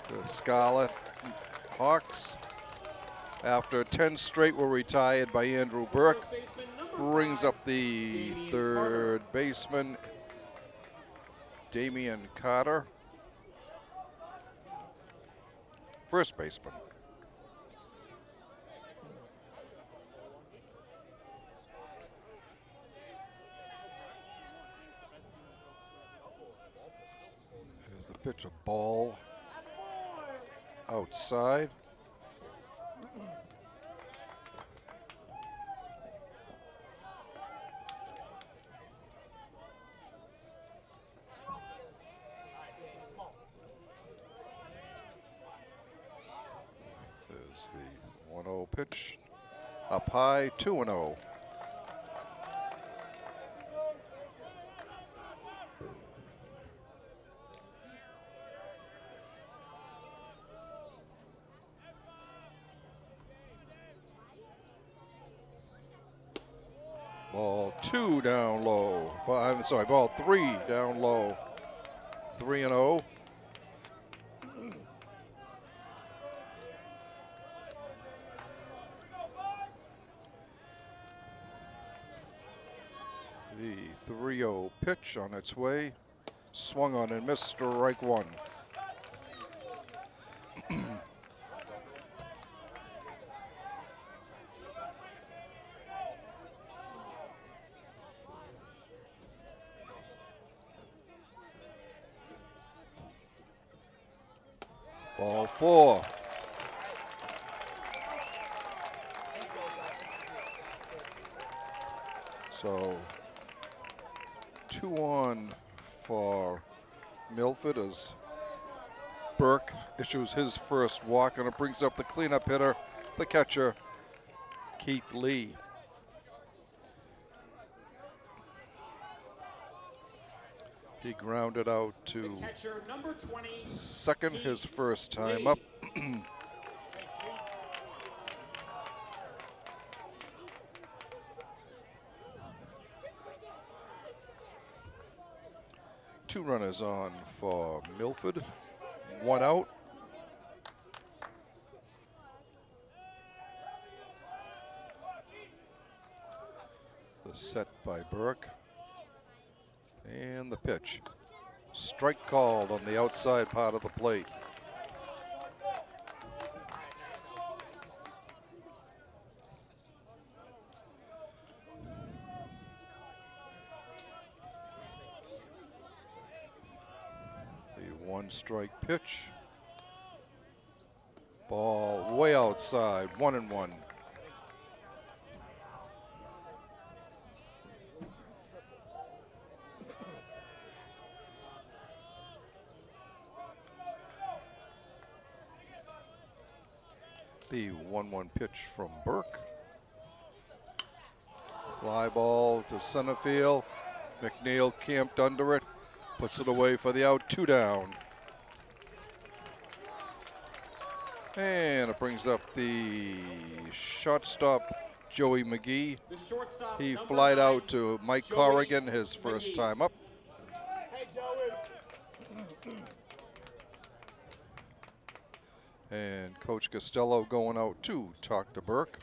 the Scarlet Hawks. After 10 straight were retired by Andrew Burke. Brings up the third baseman, Damian Carter. First baseman. There's the pitch, a ball outside. There's the 1-0 pitch. Up high, 2-0. Ball 2 down low. Well, I'm sorry, ball 3 down low. 3-0. The 3-0 pitch on its way. Swung on and missed, strike 1. Ball 4. So 2-1 for Milford as Burke issues his first walk, and it brings up the cleanup hitter, the catcher, Keith Lee. He grounded out to Catcher, number 20, second, his first time up. Two runners on for Milford, 1 out. The set by Burke. And the pitch. Strike called on the outside part of the plate. The 1-strike pitch. Ball way outside, 1-1. The 1-1 pitch from Burke. Fly ball to center field. McNeil camped under it, puts it away for the out, 2 down. And it brings up the shortstop, Joey McGee. The shortstop, He number flied 9, out to Mike Joey Corrigan, his first McGee. time up. Hey, Joey. And Coach Costello going out to talk to Burke.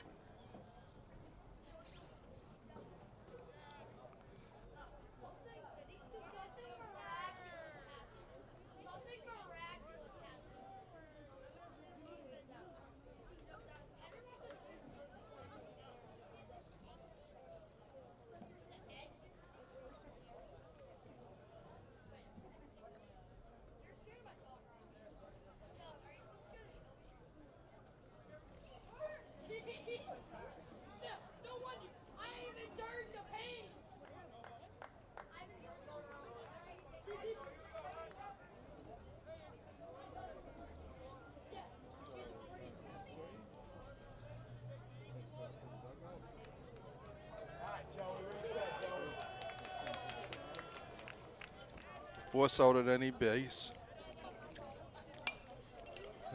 Force out at any base.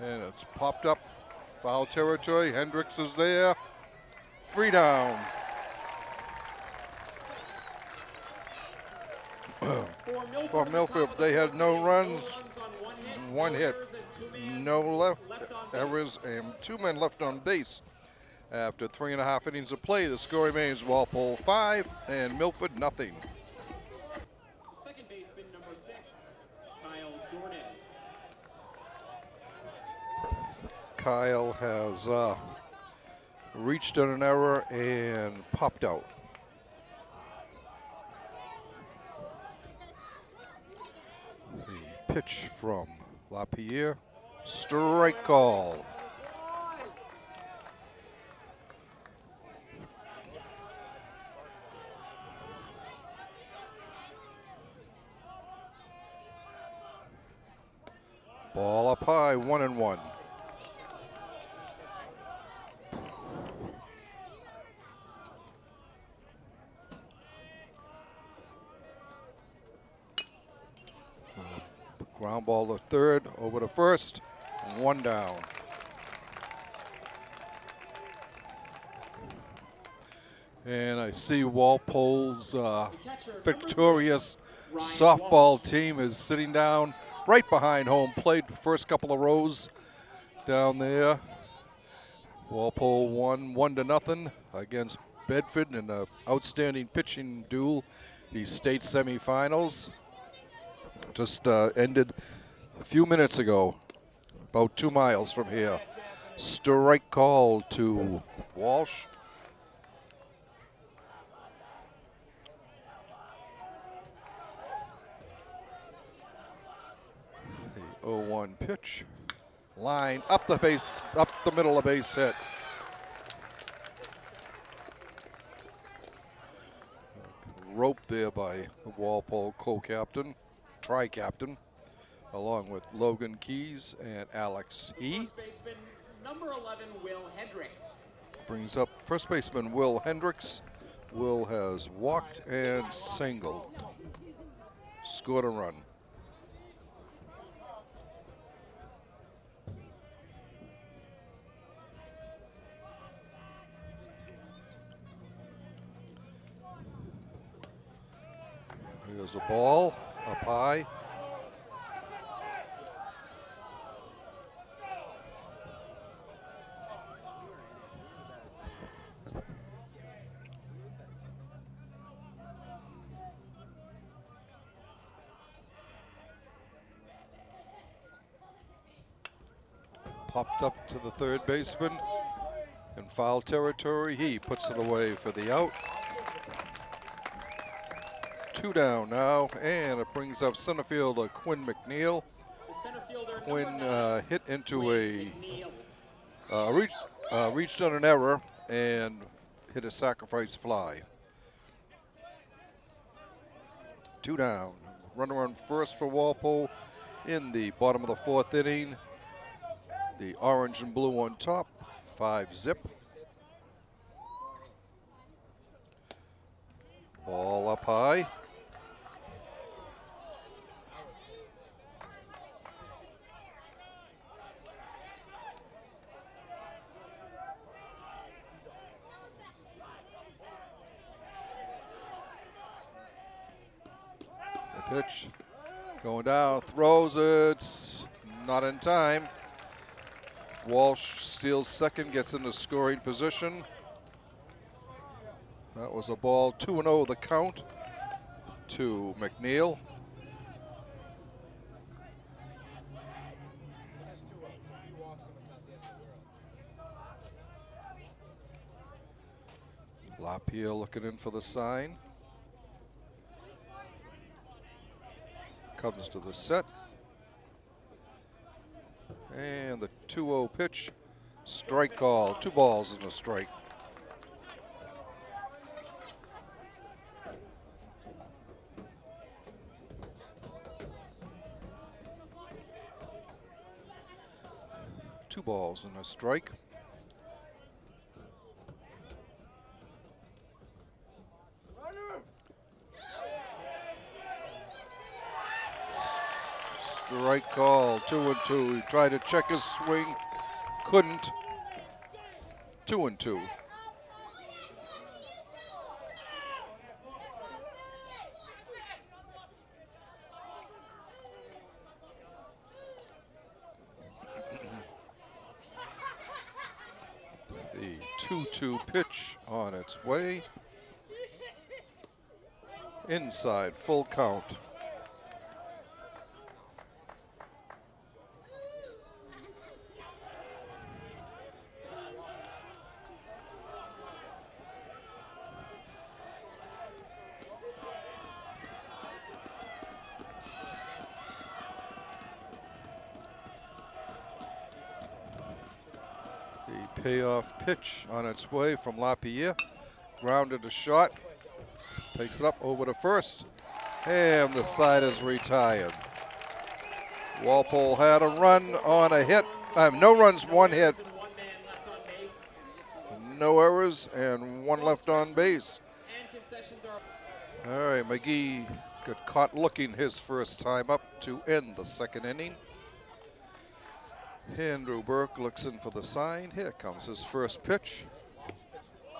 And it's popped up. Foul territory. Hendricks is there. 3 down. For Milford, they had no runs, 1 hit, no left errors, and 2 men left on base. After 3.5 innings of play, the score remains Walpole 5 and Milford nothing. Second baseman, number 6, Kyle Jordan. Kyle has reached on an error and popped out. The pitch from LaPierre, strike call. Ball up high, 1-1. Ground ball to third, over to first, 1 down. And I see Walpole's victorious softball team is sitting down right behind home plate, the first couple of rows down there. Walpole won 1-0 against Bedford in an outstanding pitching duel, the state semifinals. Just ended a few minutes ago, about 2 miles from here. Strike call to Walsh. The 0-1 pitch. Line up the base, up the middle of base hit. Roped there by the Walpole co-captain, tri-captain, along with Logan Keys and Alex E. First baseman, number 11, Will Hendricks. Brings up first baseman Will Hendricks. Will has walked and singled. Scored a run. There's a ball up high. Popped up to the third baseman. In foul territory, he puts it away for the out. 2 down now, and it brings up center fielder Quinn McNeil. Quinn hit into reached on an error and hit a sacrifice fly. 2 down. Runner on first for Walpole in the bottom of the 4th inning. The orange and blue on top, 5-zip. Ball up high. Pitch going down, throws it, not in time. Walsh steals second, gets into scoring position. That was a ball, 2-0 the count to McNeil. LaPierre looking in for the sign. Comes to the set. And the 2-0 pitch. Strike call. 2 balls and a strike. Two balls and a strike. Strike call, 2-2. He tried to check his swing, couldn't. 2-2. The 2-2 pitch on its way. Inside, full count. Payoff pitch on its way from LaPierre. Grounded a shot. Takes it up over to first. And the side is retired. Walpole had a run on a hit. No runs, 1 hit. No errors and 1 left on base. All right, McGee got caught looking his first time up to end the 2nd inning. Andrew Burke looks in for the sign. Here comes his first pitch.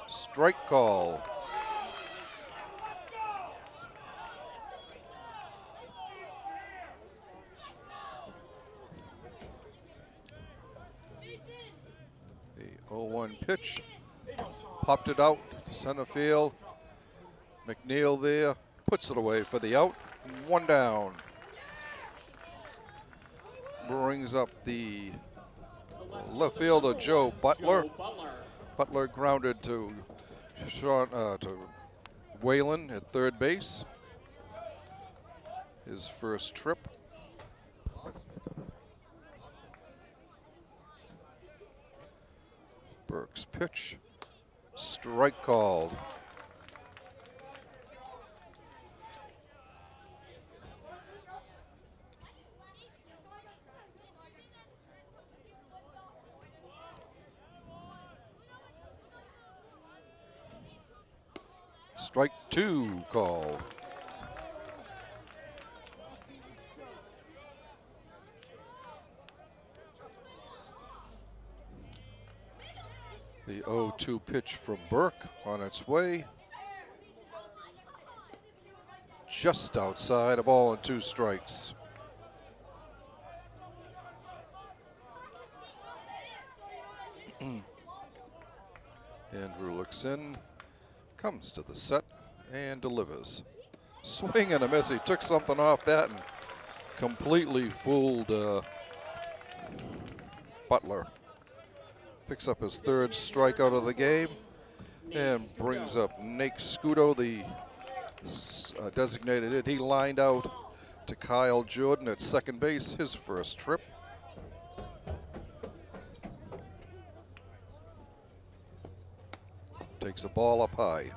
Strike call. The 0-1 pitch. Popped it out to center field. McNeil there. Puts it away for the out. 1 down. Brings up the left fielder Joe Butler. Butler grounded to Whalen at third base. His first trip. Burke's pitch. Strike called. Strike 2 call. The 0-2 pitch from Burke on its way. Just outside, a ball and 2 strikes. Andrew looks in. Comes to the set and delivers. Swing and a miss. He took something off that and completely fooled Butler picks up his third strikeout of the game and brings up Nate Scudo, the designated hit. He lined out to Kyle Jordan at second base, his first trip. Takes a ball up high.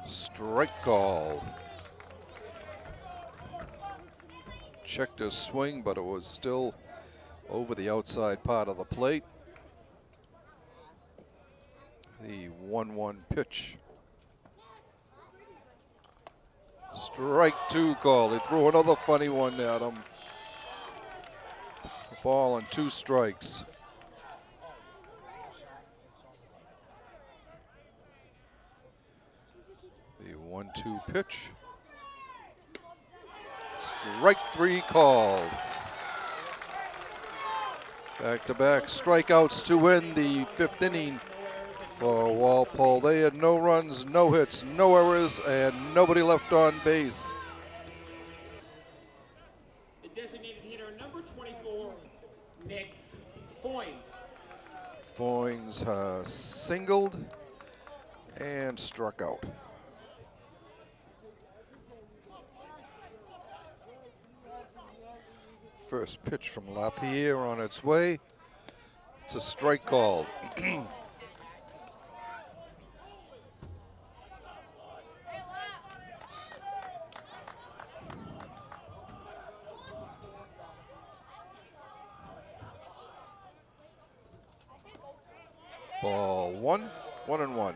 Strike call. Checked his swing, but it was still over the outside part of the plate. The 1-1 pitch. Strike two call. He threw another funny one at him. Ball and 2 strikes. The 1-2 pitch. Strike 3 called. Back-to-back strikeouts to win the 5th inning for Walpole. They had no runs, no hits, no errors, and nobody left on base. The designated hitter, number 24, Nick Foynes. Foynes singled and struck out. First pitch from LaPierre on its way. It's a strike call. Ball 1, 1-1.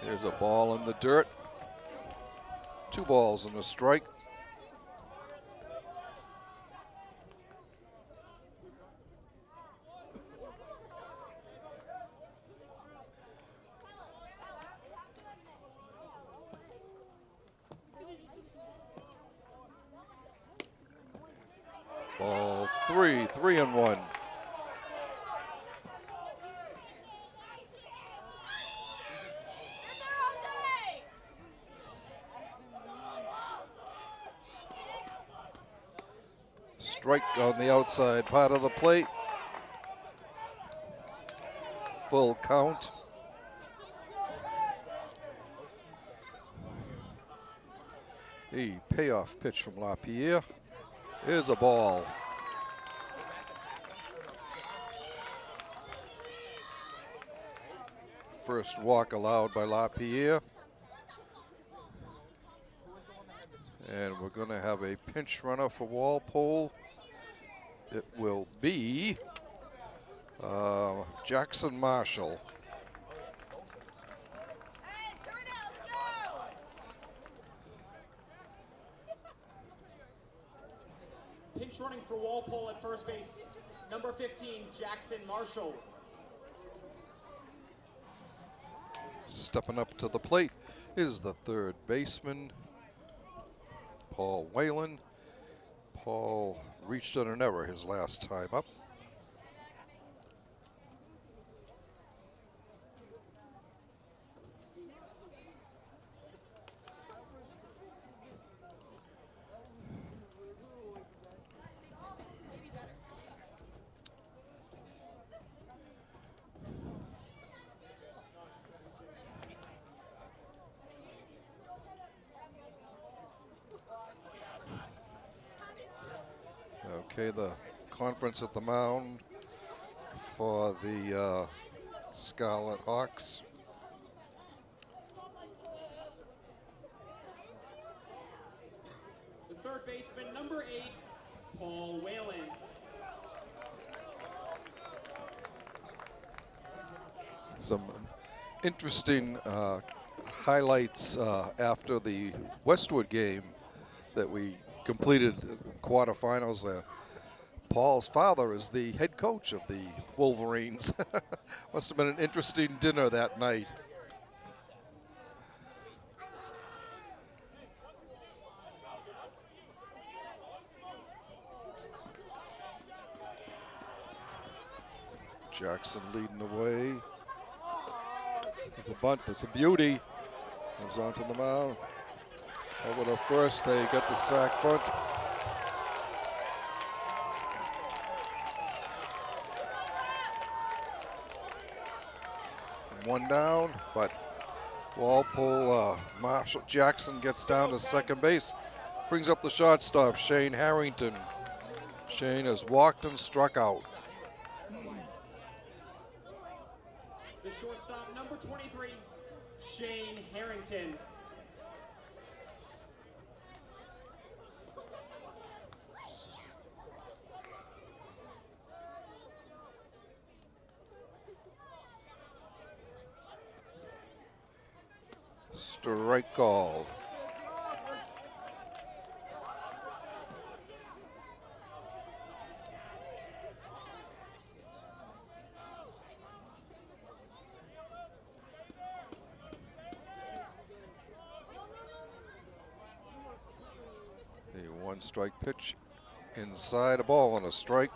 There's a ball in the dirt. 2 balls and a strike. Ball 3, 3-1. Strike on the outside part of the plate. Full count. The payoff pitch from LaPierre is a ball. First walk allowed by LaPierre. And we're going to have a pinch runner for Walpole. It will be Jackson Marshall. Pinch running for Walpole at first base, number 15, Jackson Marshall. Stepping up to the plate is the third baseman, Paul Whalen. Paul reached on an error his last time up. Okay, the conference at the mound for the Scarlet Hawks. The third baseman, number 8, Paul Whalen. Some interesting highlights after the Westwood game that we completed quarterfinals there. Paul's father is the head coach of the Wolverines. Must have been an interesting dinner that night. Jackson leading the way. It's a bunt. It's a beauty. Comes onto the mound. Over to first. They get the sack bunt. One down, but Walpole, Marshall Jackson gets down to second base. Brings up the shortstop, Shane Harrington. Shane has walked and struck out. The shortstop, number 23, Shane Harrington. Strike called. The one strike pitch inside, a ball and a strike.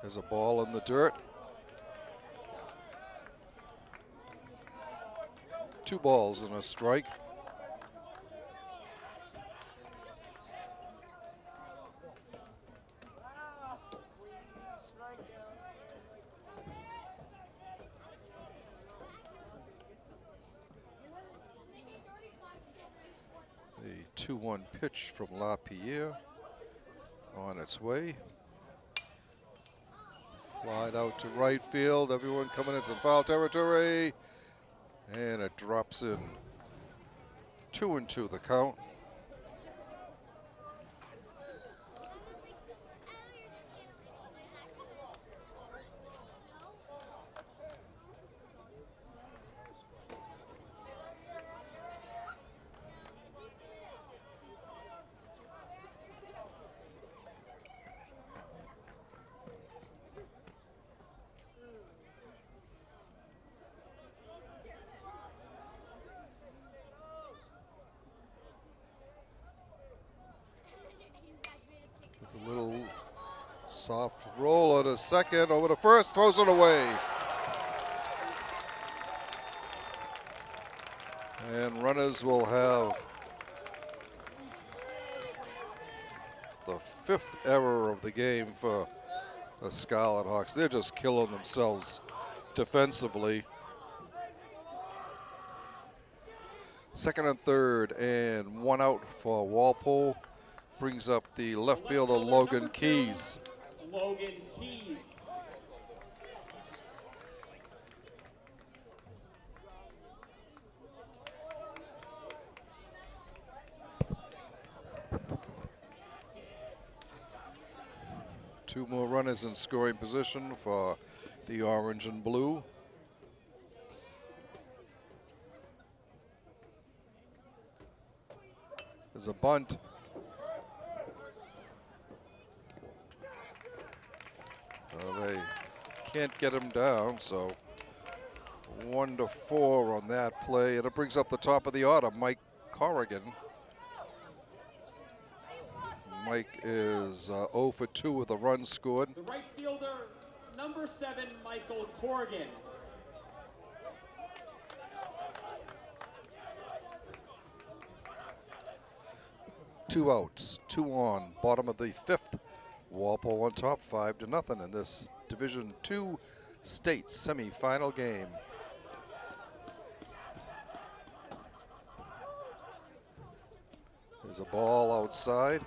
There's a ball in the dirt. 2 balls and a strike. The 2-1 pitch from LaPierre on its way. Flied out to right field. Everyone coming in some foul territory. And it drops in. 2-2 the count. It's a little soft roll at a second, over to first, throws it away. And runners will have the 5th error of the game for the Scarlet Hawks. They're just killing themselves defensively. Second and third, and 1 out for Walpole. Brings up the left fielder, Logan Keys. Logan Keys. Two more runners in scoring position for the orange and blue. There's a bunt. They can't get him down, so 1-4 on that play, and it brings up the top of the order, Mike Corrigan. Mike is 0 for 2 with a run scored. The right fielder, number 7, Michael Corrigan. Two outs, 2 on, bottom of the 5th. Walpole on top, 5-0 in this Division II state semifinal game. There's a ball outside.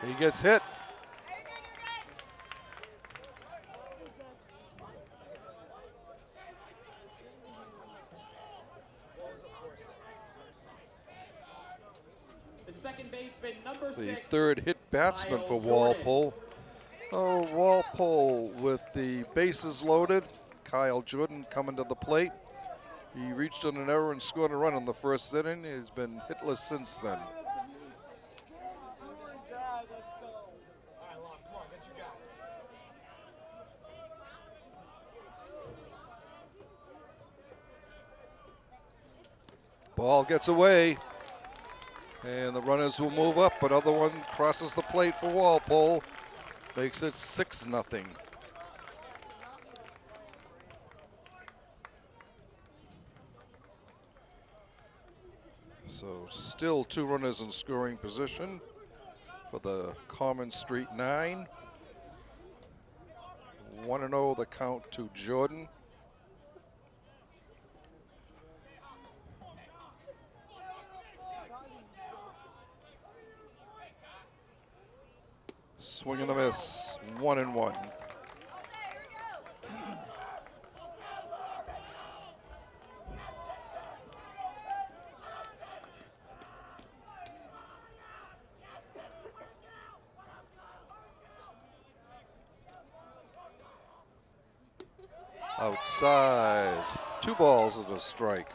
He gets hit. The second baseman, third hit batsman for Walpole. Oh, Walpole with the bases loaded. Kyle Jordan coming to the plate. He reached on an error and scored a run in the first inning. He's been hitless since then. Ball gets away, and the runners will move up. Another one crosses the plate for Walpole, makes it 6-0. So still 2 runners in scoring position for the Common Street 9. 1-0 the count to Jordan. Swing and a miss, 1-1. Outside, 2 balls and a strike.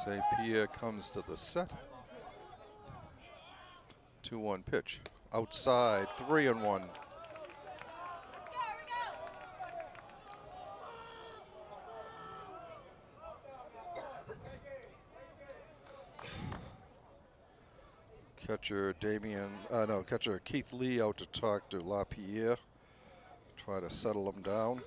St. Pierre comes to the set. 2-1 pitch. Outside, 3-1. Catcher Keith Lee out to talk to LaPierre. Try to settle him down.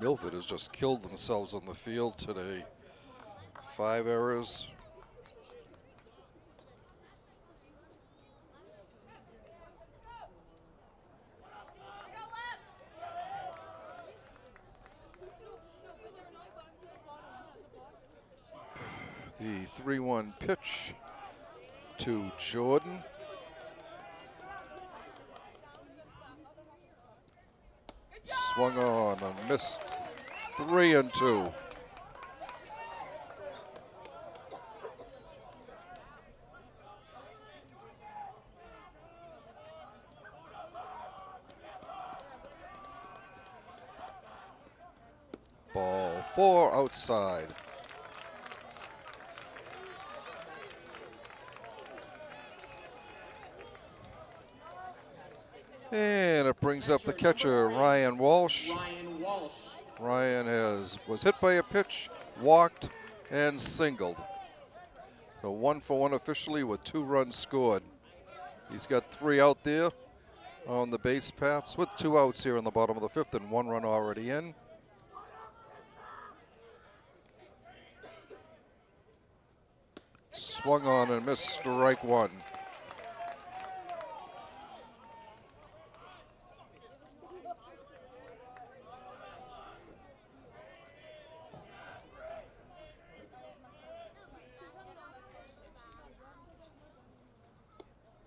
Milford has just killed themselves on the field today. 5 errors. The 3-1 pitch to Jordan. Swung on and missed. 3-2. Ball 4 outside. And it brings up the catcher, Ryan Walsh. Ryan was hit by a pitch, walked, and singled. So 1-for-1 officially with 2 runs scored. He's got 3 out there on the base paths with 2 outs here in the bottom of the 5th and 1 run already in. Swung on and missed, strike 1.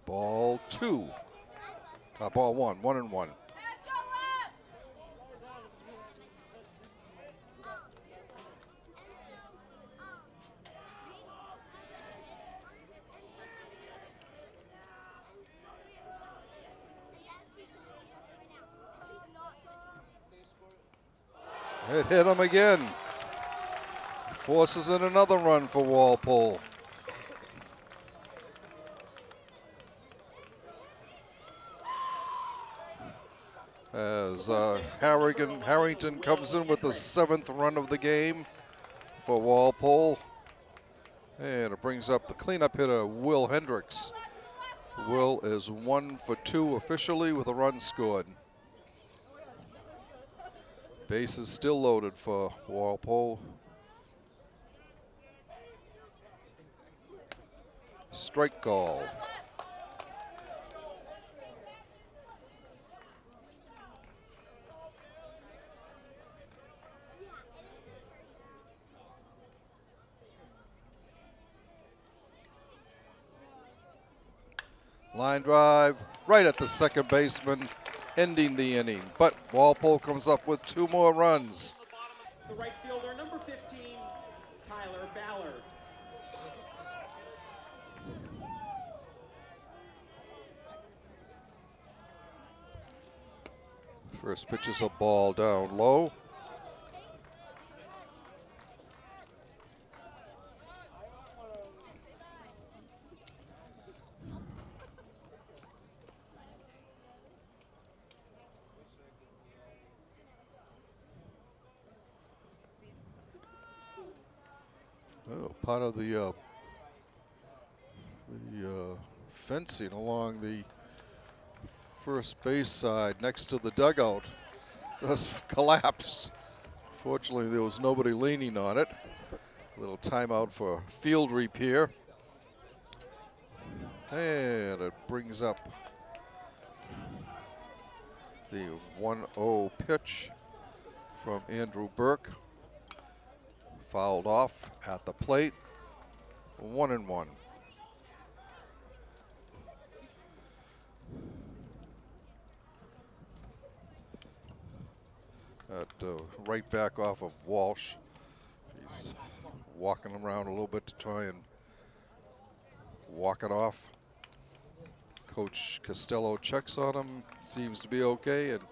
Ball 2. Ball 1, 1-1. It hit him again. Forces in another run for Walpole. As Harrington comes in with the 7th run of the game for Walpole. And it brings up the cleanup hitter, Will Hendricks. Will is 1 for 2 officially with a run scored. Bases still loaded for Walpole. Strike call. Line drive right at the second baseman, ending the inning. But Walpole comes up with 2 more runs. The right fielder, number 15, Tyler Ballard. First pitch is a ball down low. Oh, part of the fencing along the first base side next to the dugout just collapsed. Fortunately, there was nobody leaning on it. A little timeout for field repair. And it brings up the 1-0 pitch from Andrew Burke. Fouled off at the plate. 1-1. Right back off of Walsh. He's walking around a little bit to try and walk it off. Coach Costello checks on him, seems to be okay, and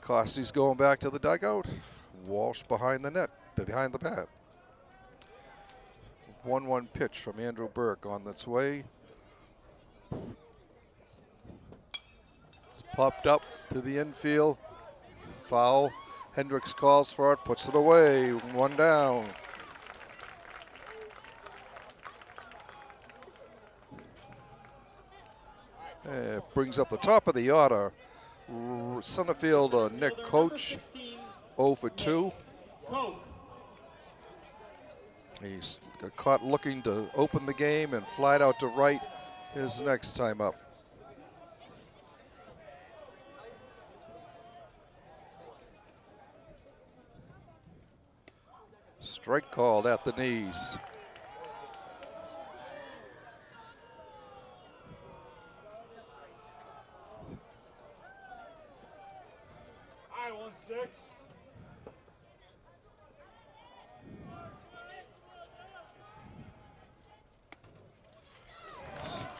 Costy's going back to the dugout. Walsh behind the net, behind the bat. 1-1 pitch from Andrew Burke on its way. It's popped up to the infield. Foul. Hendricks calls for it, puts it away. 1 down. It brings up the top of the order. Center fielder Nick Coach, 0 for 2. He's got caught looking to open the game and flied out to right his next time up. Strike called at the knees. I 1-6.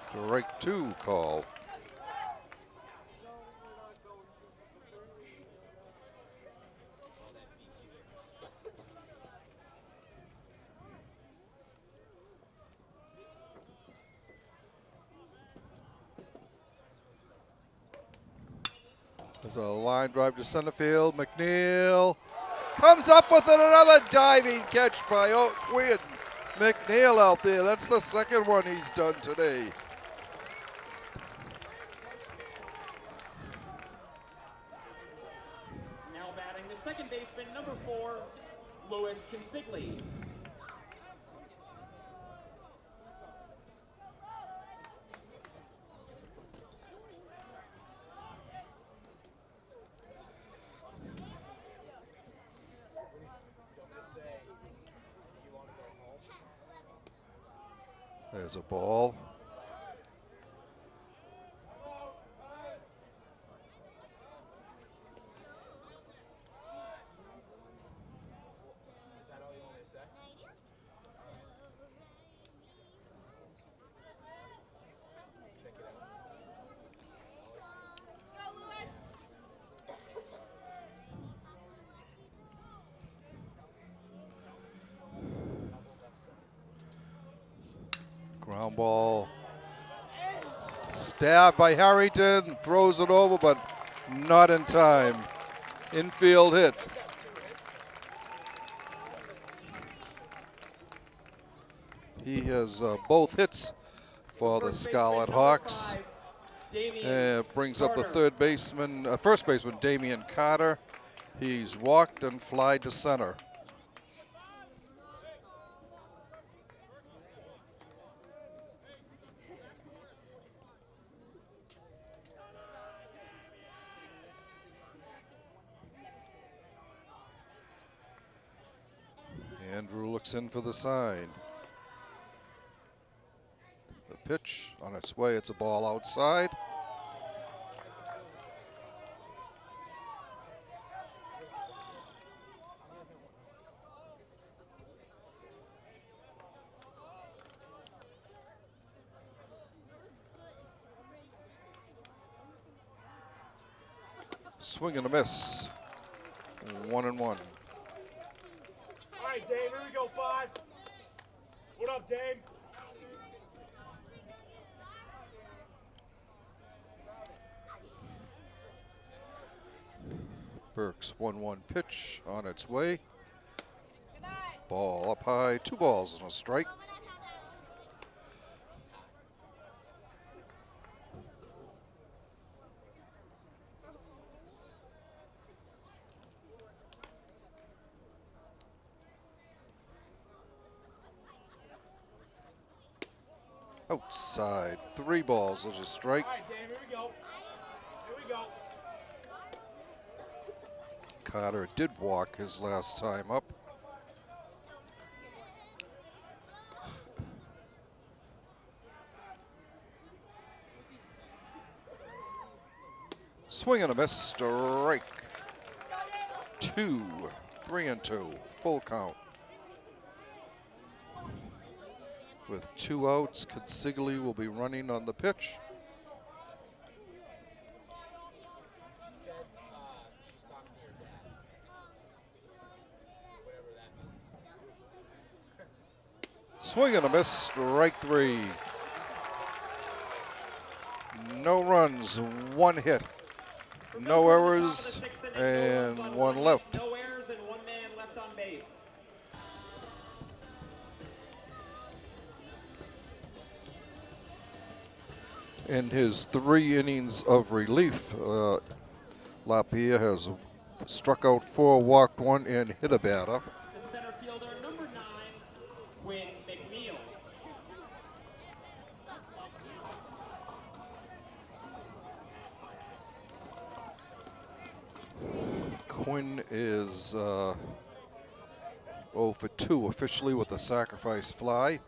Strike 2 call. There's a line drive to center field. McNeil comes up with it. Another diving catch by Quinn. McNeil out there. That's the second one he's done today. Now batting the second baseman, number 4, Louis Consigli. There's a ball. Ground ball. Stabbed by Harrington. Throws it over, but not in time. Infield hit. He has both hits for the Scarlet Hawks. And brings up the first baseman, Damian Carter. He's walked and flied to center. Andrew looks in for the sign. The pitch on its way. It's a ball outside. Swing and a miss. 1-1. All right, Dave, here we go, 5. What up, Dave? Burke's 1-1 pitch on its way. Ball up high, 2 balls and a strike. Outside, 3 balls and a strike. All right, Dave, here we go. Here we go. Carter did walk his last time up. Swing and a miss, strike. 2, 3-2, full count. With 2 outs, Consigli will be running on the pitch. She said she's talking to your dad. Whatever that means. Swing and a miss, strike 3. No runs, 1 hit. No errors, and 1 left. No errors and 1 man left on base. In his 3 innings of relief, Lapierre has struck out 4, walked 1, and hit a batter. The center fielder, number 9, Quinn McNeil. Quinn is 0 for 2 officially with a sacrifice fly.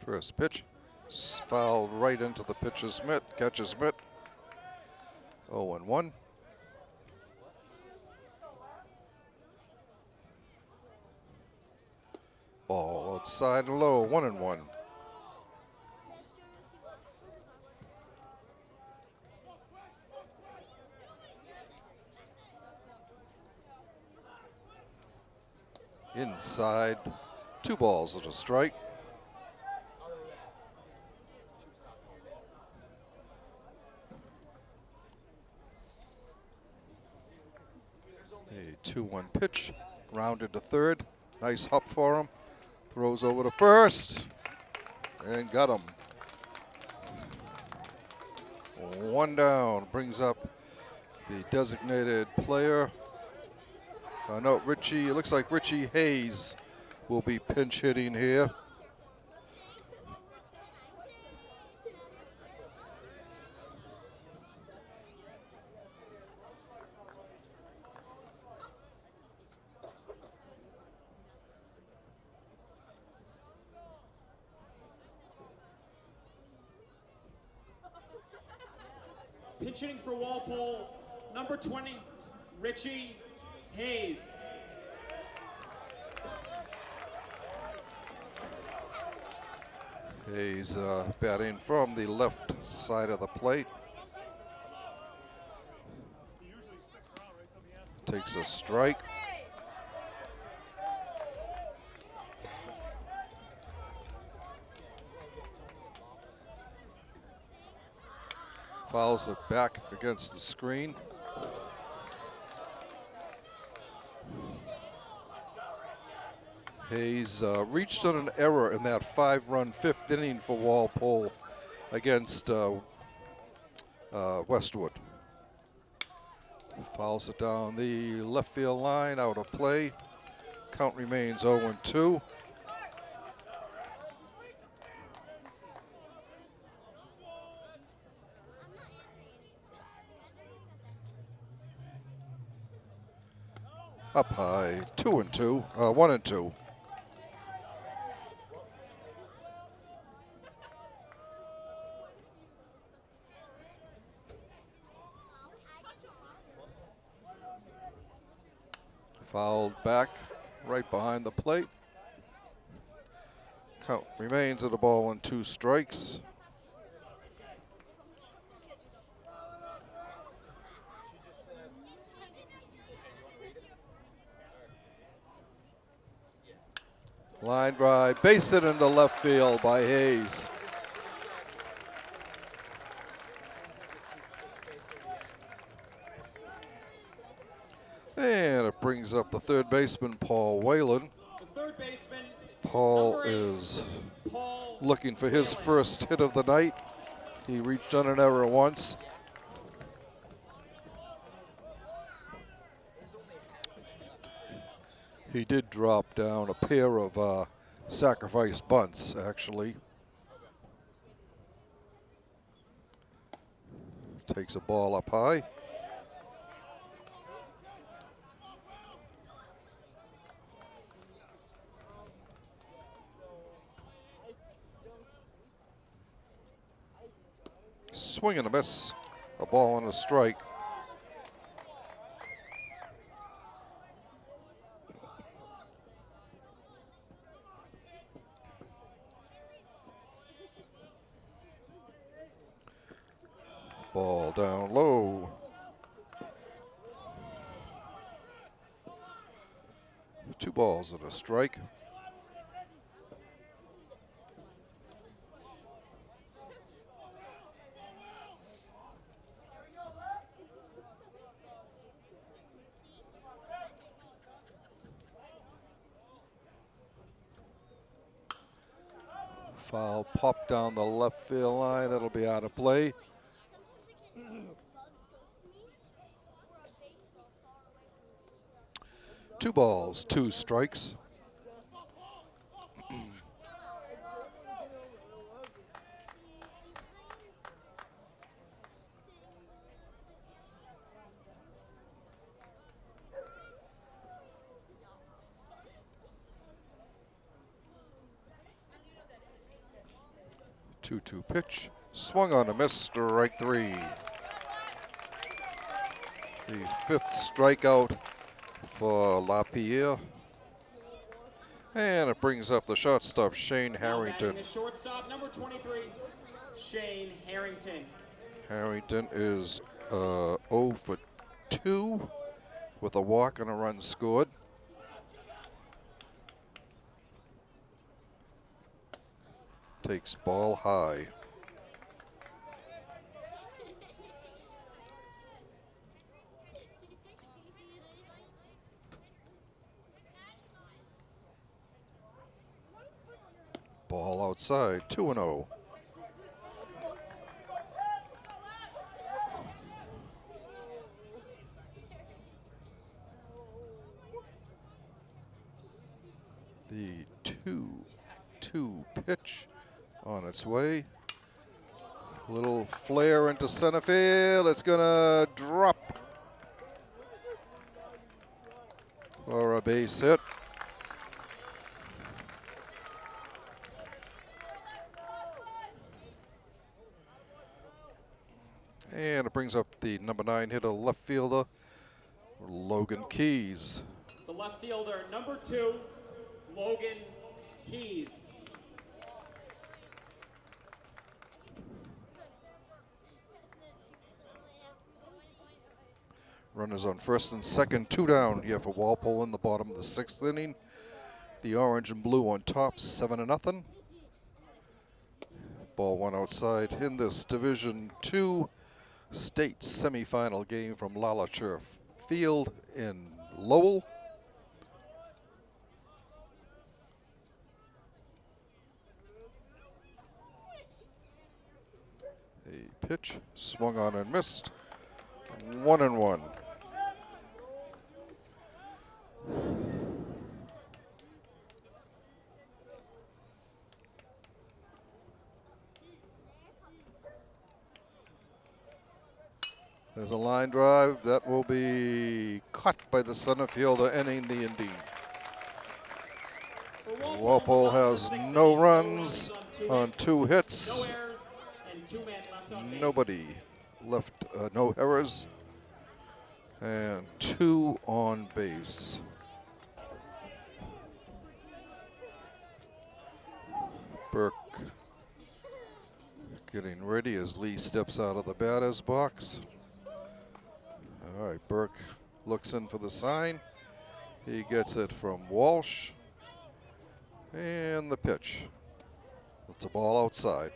First pitch, fouled right into the pitcher's mitt, catcher's mitt. 0-1. Ball outside and low, 1-1. Inside, 2 balls and a strike. A 2-1 pitch, grounded to third. Nice hop for him. Throws over to first and got him. 1 down, brings up the designated player. No, Richie, it looks like Richie Hayes will be pinch hitting here. Pinch hitting for Walpole, number 20, Richie Hayes. Hayes batting from the left side of the plate. Takes a strike. Fouls it back against the screen. Hayes reached on an error in that 5-run 5th inning for Walpole against Westwood. Fouls it down the left field line, out of play. Count remains 0-2. Up high, 1-2. Fouled back right behind the plate. Count remains of the ball and 2 strikes. Line drive, base hit into left field by Hayes. And it brings up the third baseman, Paul Whalen. The third baseman, Paul number 8, is Paul looking for his Whalen. first hit of the night. He reached on an error once. He did drop down a pair of sacrifice bunts, actually. Takes a ball up high. Swing and a miss. A ball and a strike. Ball down low. Two balls and a strike. Foul popped down the left field line. That'll be out of play. 2 balls, 2 strikes. Two pitch, swung on a miss, strike 3. The 5th strikeout for LaPierre. And it brings up the shortstop, Shane Harrington. The shortstop, number 23, Shane Harrington. Harrington is 0 for 2 with a walk and a run scored. Takes ball high. Ball outside, 2-0. The 2-2 pitch on its way. Little flare into center field. It's gonna drop for a base hit. And it brings up the number 9 hitter, left fielder, Logan Keys. The left fielder, number 2, Logan Keys. Runners on first and second, 2 down here for Walpole in the bottom of the 6th inning. The orange and blue on top, 7-0. Ball 1 outside in this Division II state semifinal game from Lalachur Field in Lowell. A pitch swung on and missed. 1-1. There's a line drive that will be caught by the center fielder, ending the inning. Walpole has no runs on 2 hits. No errors and 2 men left on base. Nobody left, no errors, and 2 on base. Burke getting ready as Lee steps out of the batter's box. All right, Burke looks in for the sign. He gets it from Walsh. And the pitch. It's a ball outside.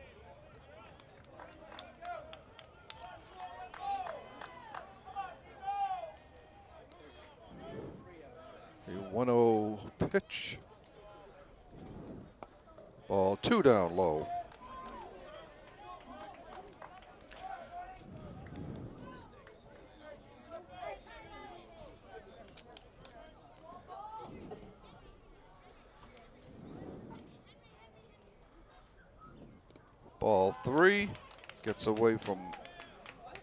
A 1-0 pitch. Ball 2 down low. Ball 3 gets away from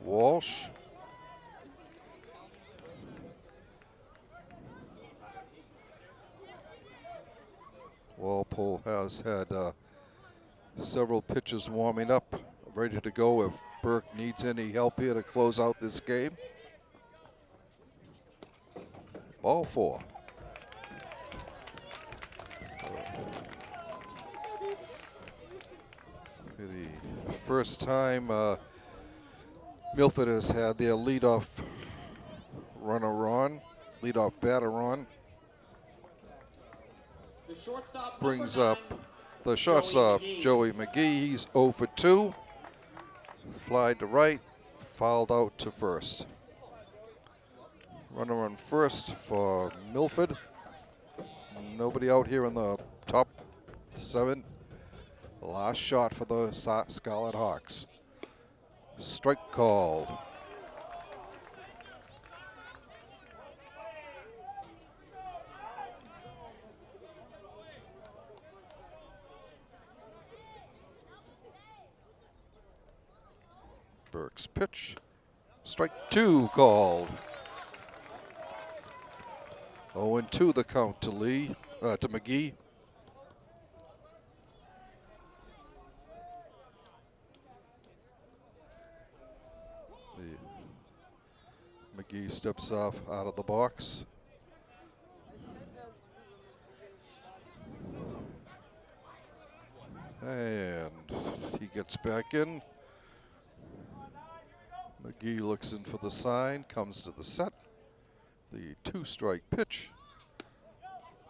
Walsh. Walpole has had several pitches warming up, ready to go if Burke needs any help here to close out this game. Ball 4. The first time Milford has had their leadoff runner on, leadoff batter on. The shortstop Brings number up 9, the shortstop, Joey McGee. He's 0 for 2. Fly to right, fouled out to first. Runner on first for Milford. Nobody out here in the top 7. Last shot for the Scarlet Hawks. Strike called. Burke's pitch. Strike 2 called. 0-2 the count to to McGee. McGee steps off out of the box. And he gets back in. McGee looks in for the sign, comes to the set. The 2-strike pitch.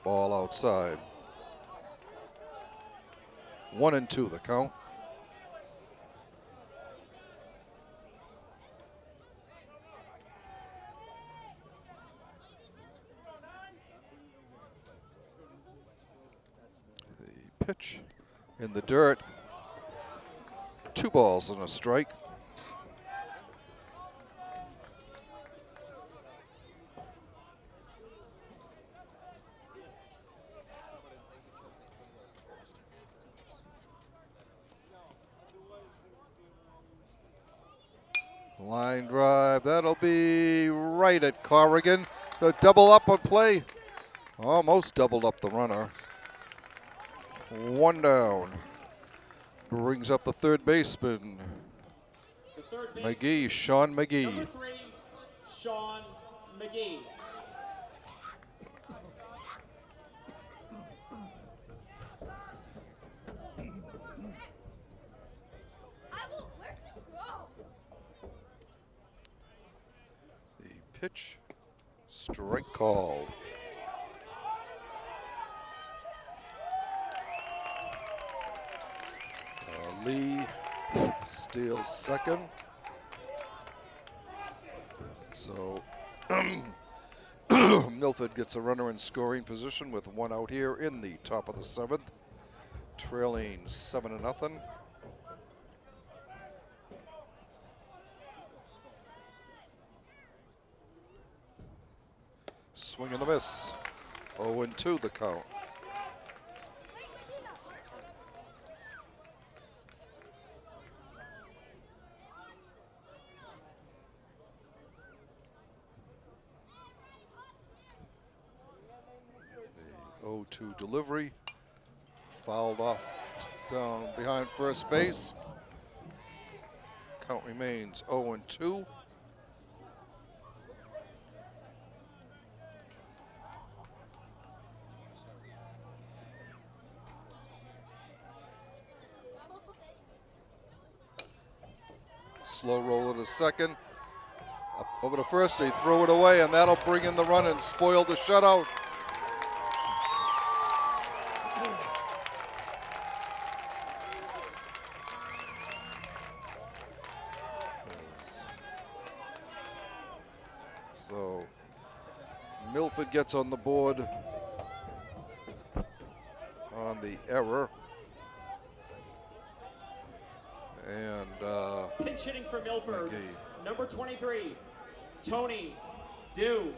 Ball outside. 1-2 the count. The pitch in the dirt. 2 balls and a strike. Line drive, that'll be right at Corrigan. The double up on play. Almost doubled up the runner. 1 down. Brings up the third baseman. the third base, McGee, Sean McGee. number 3, Sean McGee. The pitch, strike called. Lee steals second. So Milford gets a runner in scoring position with 1 out here in the top of the 7th, trailing 7-0. Swing and a miss. 0-2 the count. The 0-2 delivery. Fouled off down behind first base. Count remains 0-2. Slow roller to second. Up over to first, they throw it away, and that'll bring in the run and spoil the shutout. So Milford gets on the board on the error. And pinch hitting for Milford. McGee. Number 23, Tony Dew.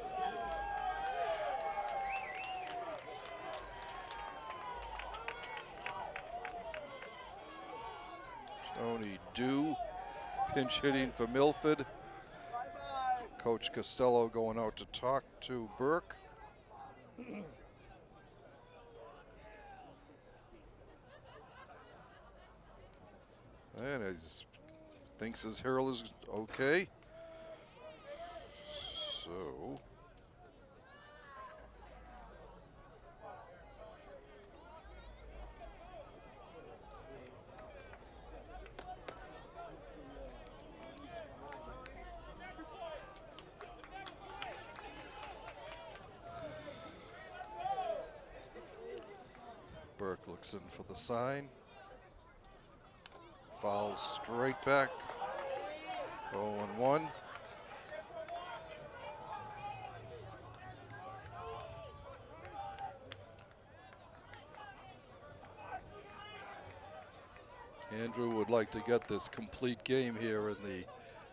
Tony Dew, pinch hitting for Milford. Coach Costello going out to talk to Burke. And he thinks his hurl is okay. So Burke looks in for the sign. Foul straight back. 0-1. Andrew would like to get this complete game here in the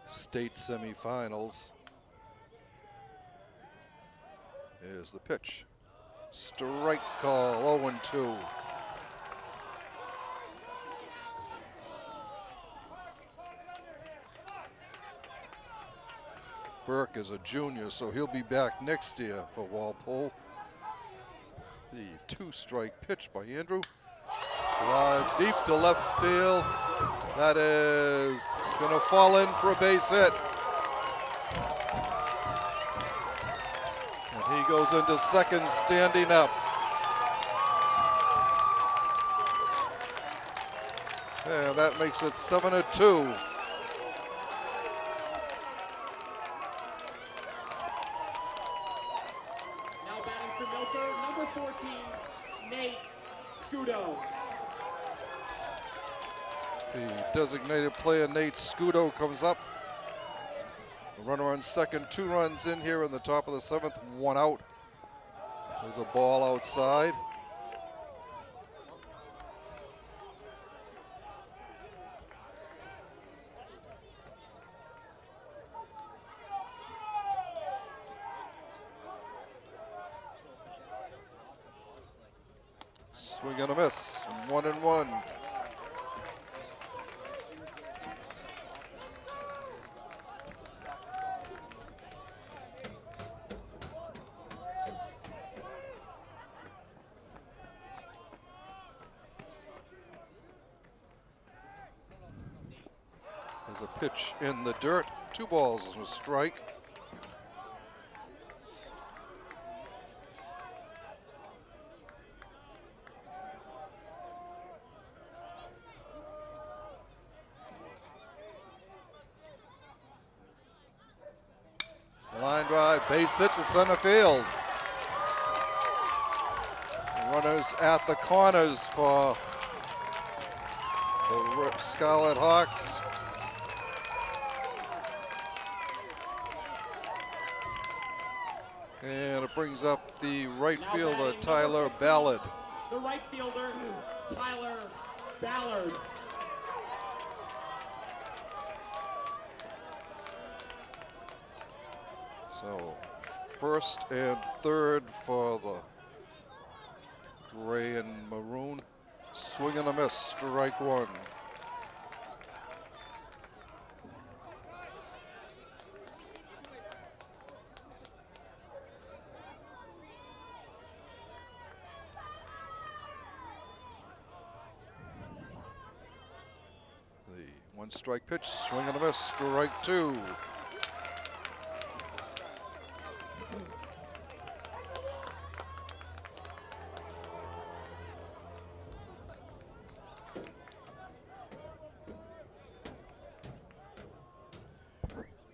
state semifinals. Here's the pitch. Strike call, 0-2. Burke is a junior, so he'll be back next year for Walpole. The two-strike pitch by Andrew. Drive deep to left field. That is going to fall in for a base hit. And he goes into second standing up. And that makes it 7-2. Designated player Nate Scudo comes up. The runner on second, 2 runs in here in the top of the 7th, 1 out. There's a ball outside. Swing and a miss, 1-1. Pitch in the dirt, 2 balls and a strike. Line drive, base hit to center field. Runners at the corners for the Scarlet Hawks. And it brings up the right fielder, Tyler Ballard. The right fielder, Tyler Ballard. So, first and third for the gray and maroon. Swing and a miss, strike 1. One strike pitch, swing and a miss, strike 2.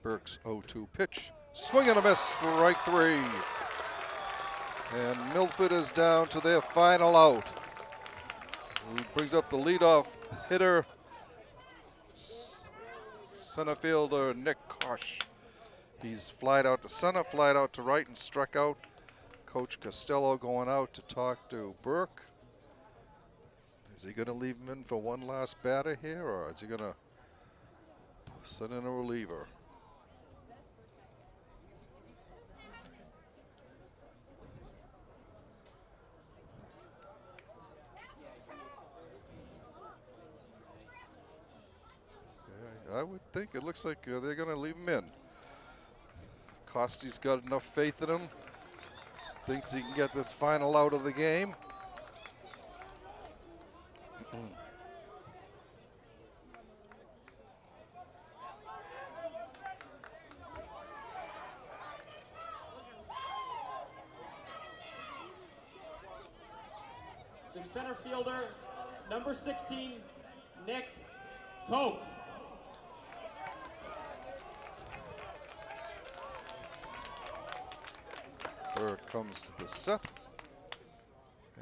Burke's 0-2 pitch. Swing and a miss, strike 3. And Milford is down to their final out. Who brings up the leadoff hitter, center fielder Nick Kosh. He's flied out to center, flied out to right, and struck out. Coach Costello going out to talk to Burke. Is he going to leave him in for one last batter here, or is he going to send in a reliever? Yeah, I would think it looks like they're going to leave him in. Costy's got enough faith in him. Thinks he can get this final out of the game. The center fielder, number 16, Nick Koch. Burke comes to the set.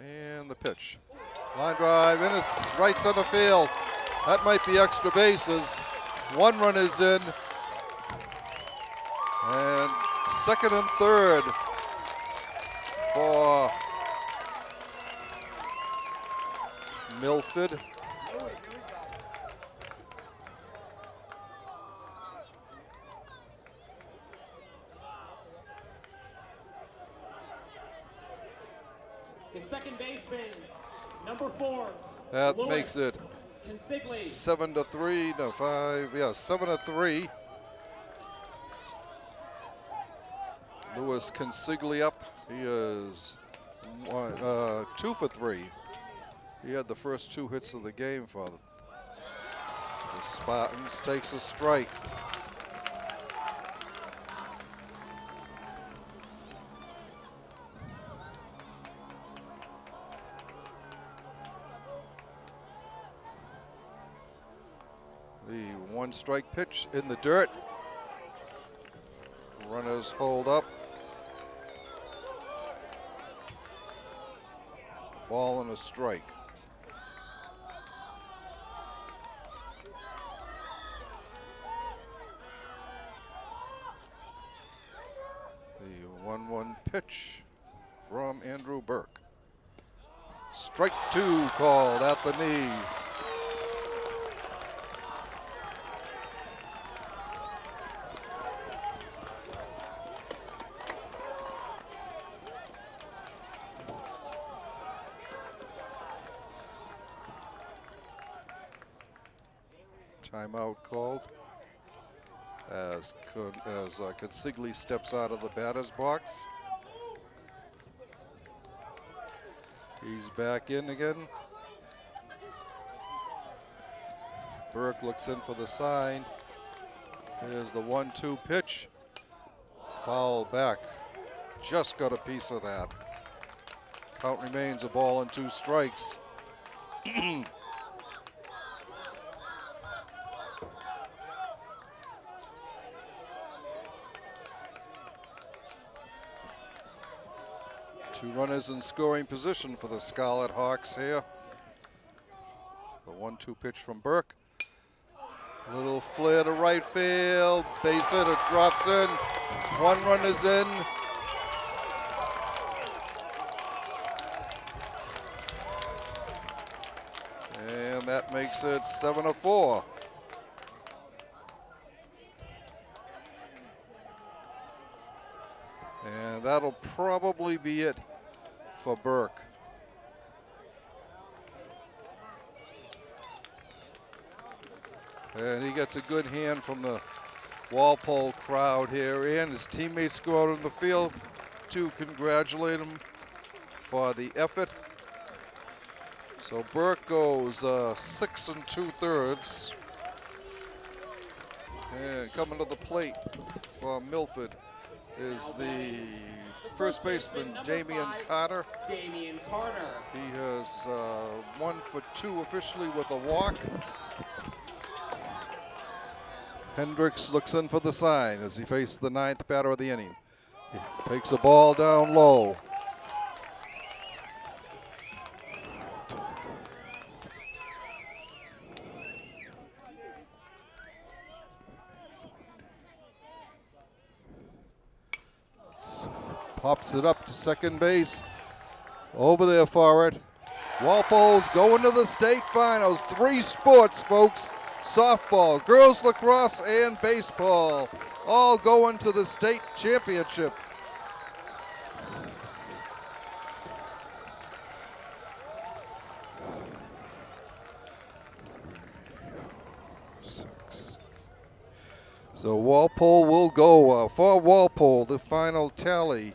And the pitch. Line drive in his right center field. That might be extra bases. One run is in. And second and third for Milford. The second baseman, number 4. That Lewis makes it Consigli. 7-3, no 5, yeah, 7-3. Lewis Consigli up. He is 2 for 3. He had the first 2 hits of the game for the Spartans. Takes a strike. The 1-strike pitch in the dirt. Runners hold up. Ball and a strike. The 1-1 pitch from Andrew Burke. Strike 2 called at the knees. Timeout called as Consigli steps out of the batter's box. He's back in again. Burke looks in for the sign. Here's the 1-2 pitch. Foul back. Just got a piece of that. Count remains a ball and 2 strikes. Two runners in scoring position for the Scarlet Hawks here. The 1-2 pitch from Burke. Little flare to right field. Base hit, it drops in. 1 run is in. And that makes it 7-4. And that'll probably be it for Burke. And he gets a good hand from the Walpole crowd here, and his teammates go out on the field to congratulate him for the effort. So Burke goes 6 2/3. And coming to the plate for Milford is the first baseman, Damian Carter. Damian Carter. He has 1 for 2 officially with a walk. Hendricks looks in for the sign as he faces the 9th batter of the inning. He takes a ball down low. Pops it up to second base. Over there for it. Walpole's going to the state finals. 3 sports, folks. Softball, girls lacrosse, and baseball. All going to the state championship. So Walpole will go. For Walpole, the final tally.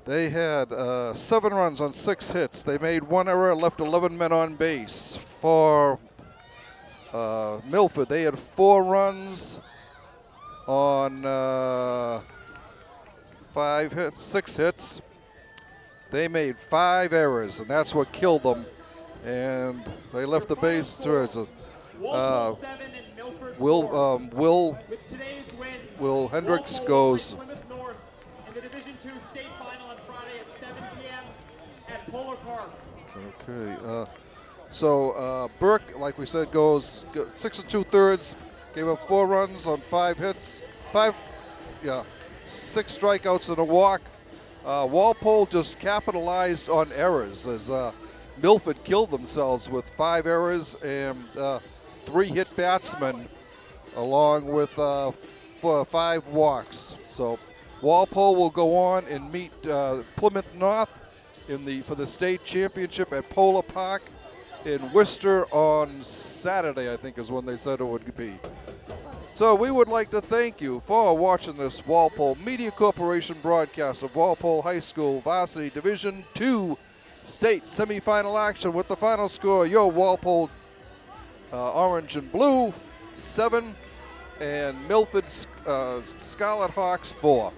They had 7 runs on 6 hits. They made 1 error, left 11 men on base. For Milford, they had 4 runs on 6 hits. They made 5 errors, and that's what killed them. And they left the base towards Walpole 7 and Milford 4. With today's win, Will Hendricks Walpole goes. will play Plymouth North in the Division II state final on Friday at 7 p.m. at Polar Park. Okay. So Burke, like we said, goes 6 2/3. Gave up 4 runs on 5 hits. 6 strikeouts and a walk. Walpole just capitalized on errors as Milford killed themselves with 5 errors and 3 hit batsmen, along with 5 walks. So Walpole will go on and meet Plymouth North for the state championship at Polar Park in Worcester on Saturday, I think is when they said it would be. So we would like to thank you for watching this Walpole Media Corporation broadcast of Walpole High School Varsity Division II state semifinal action with the final score, your Walpole Orange and Blue 7 and Milford Scarlet Hawks 4.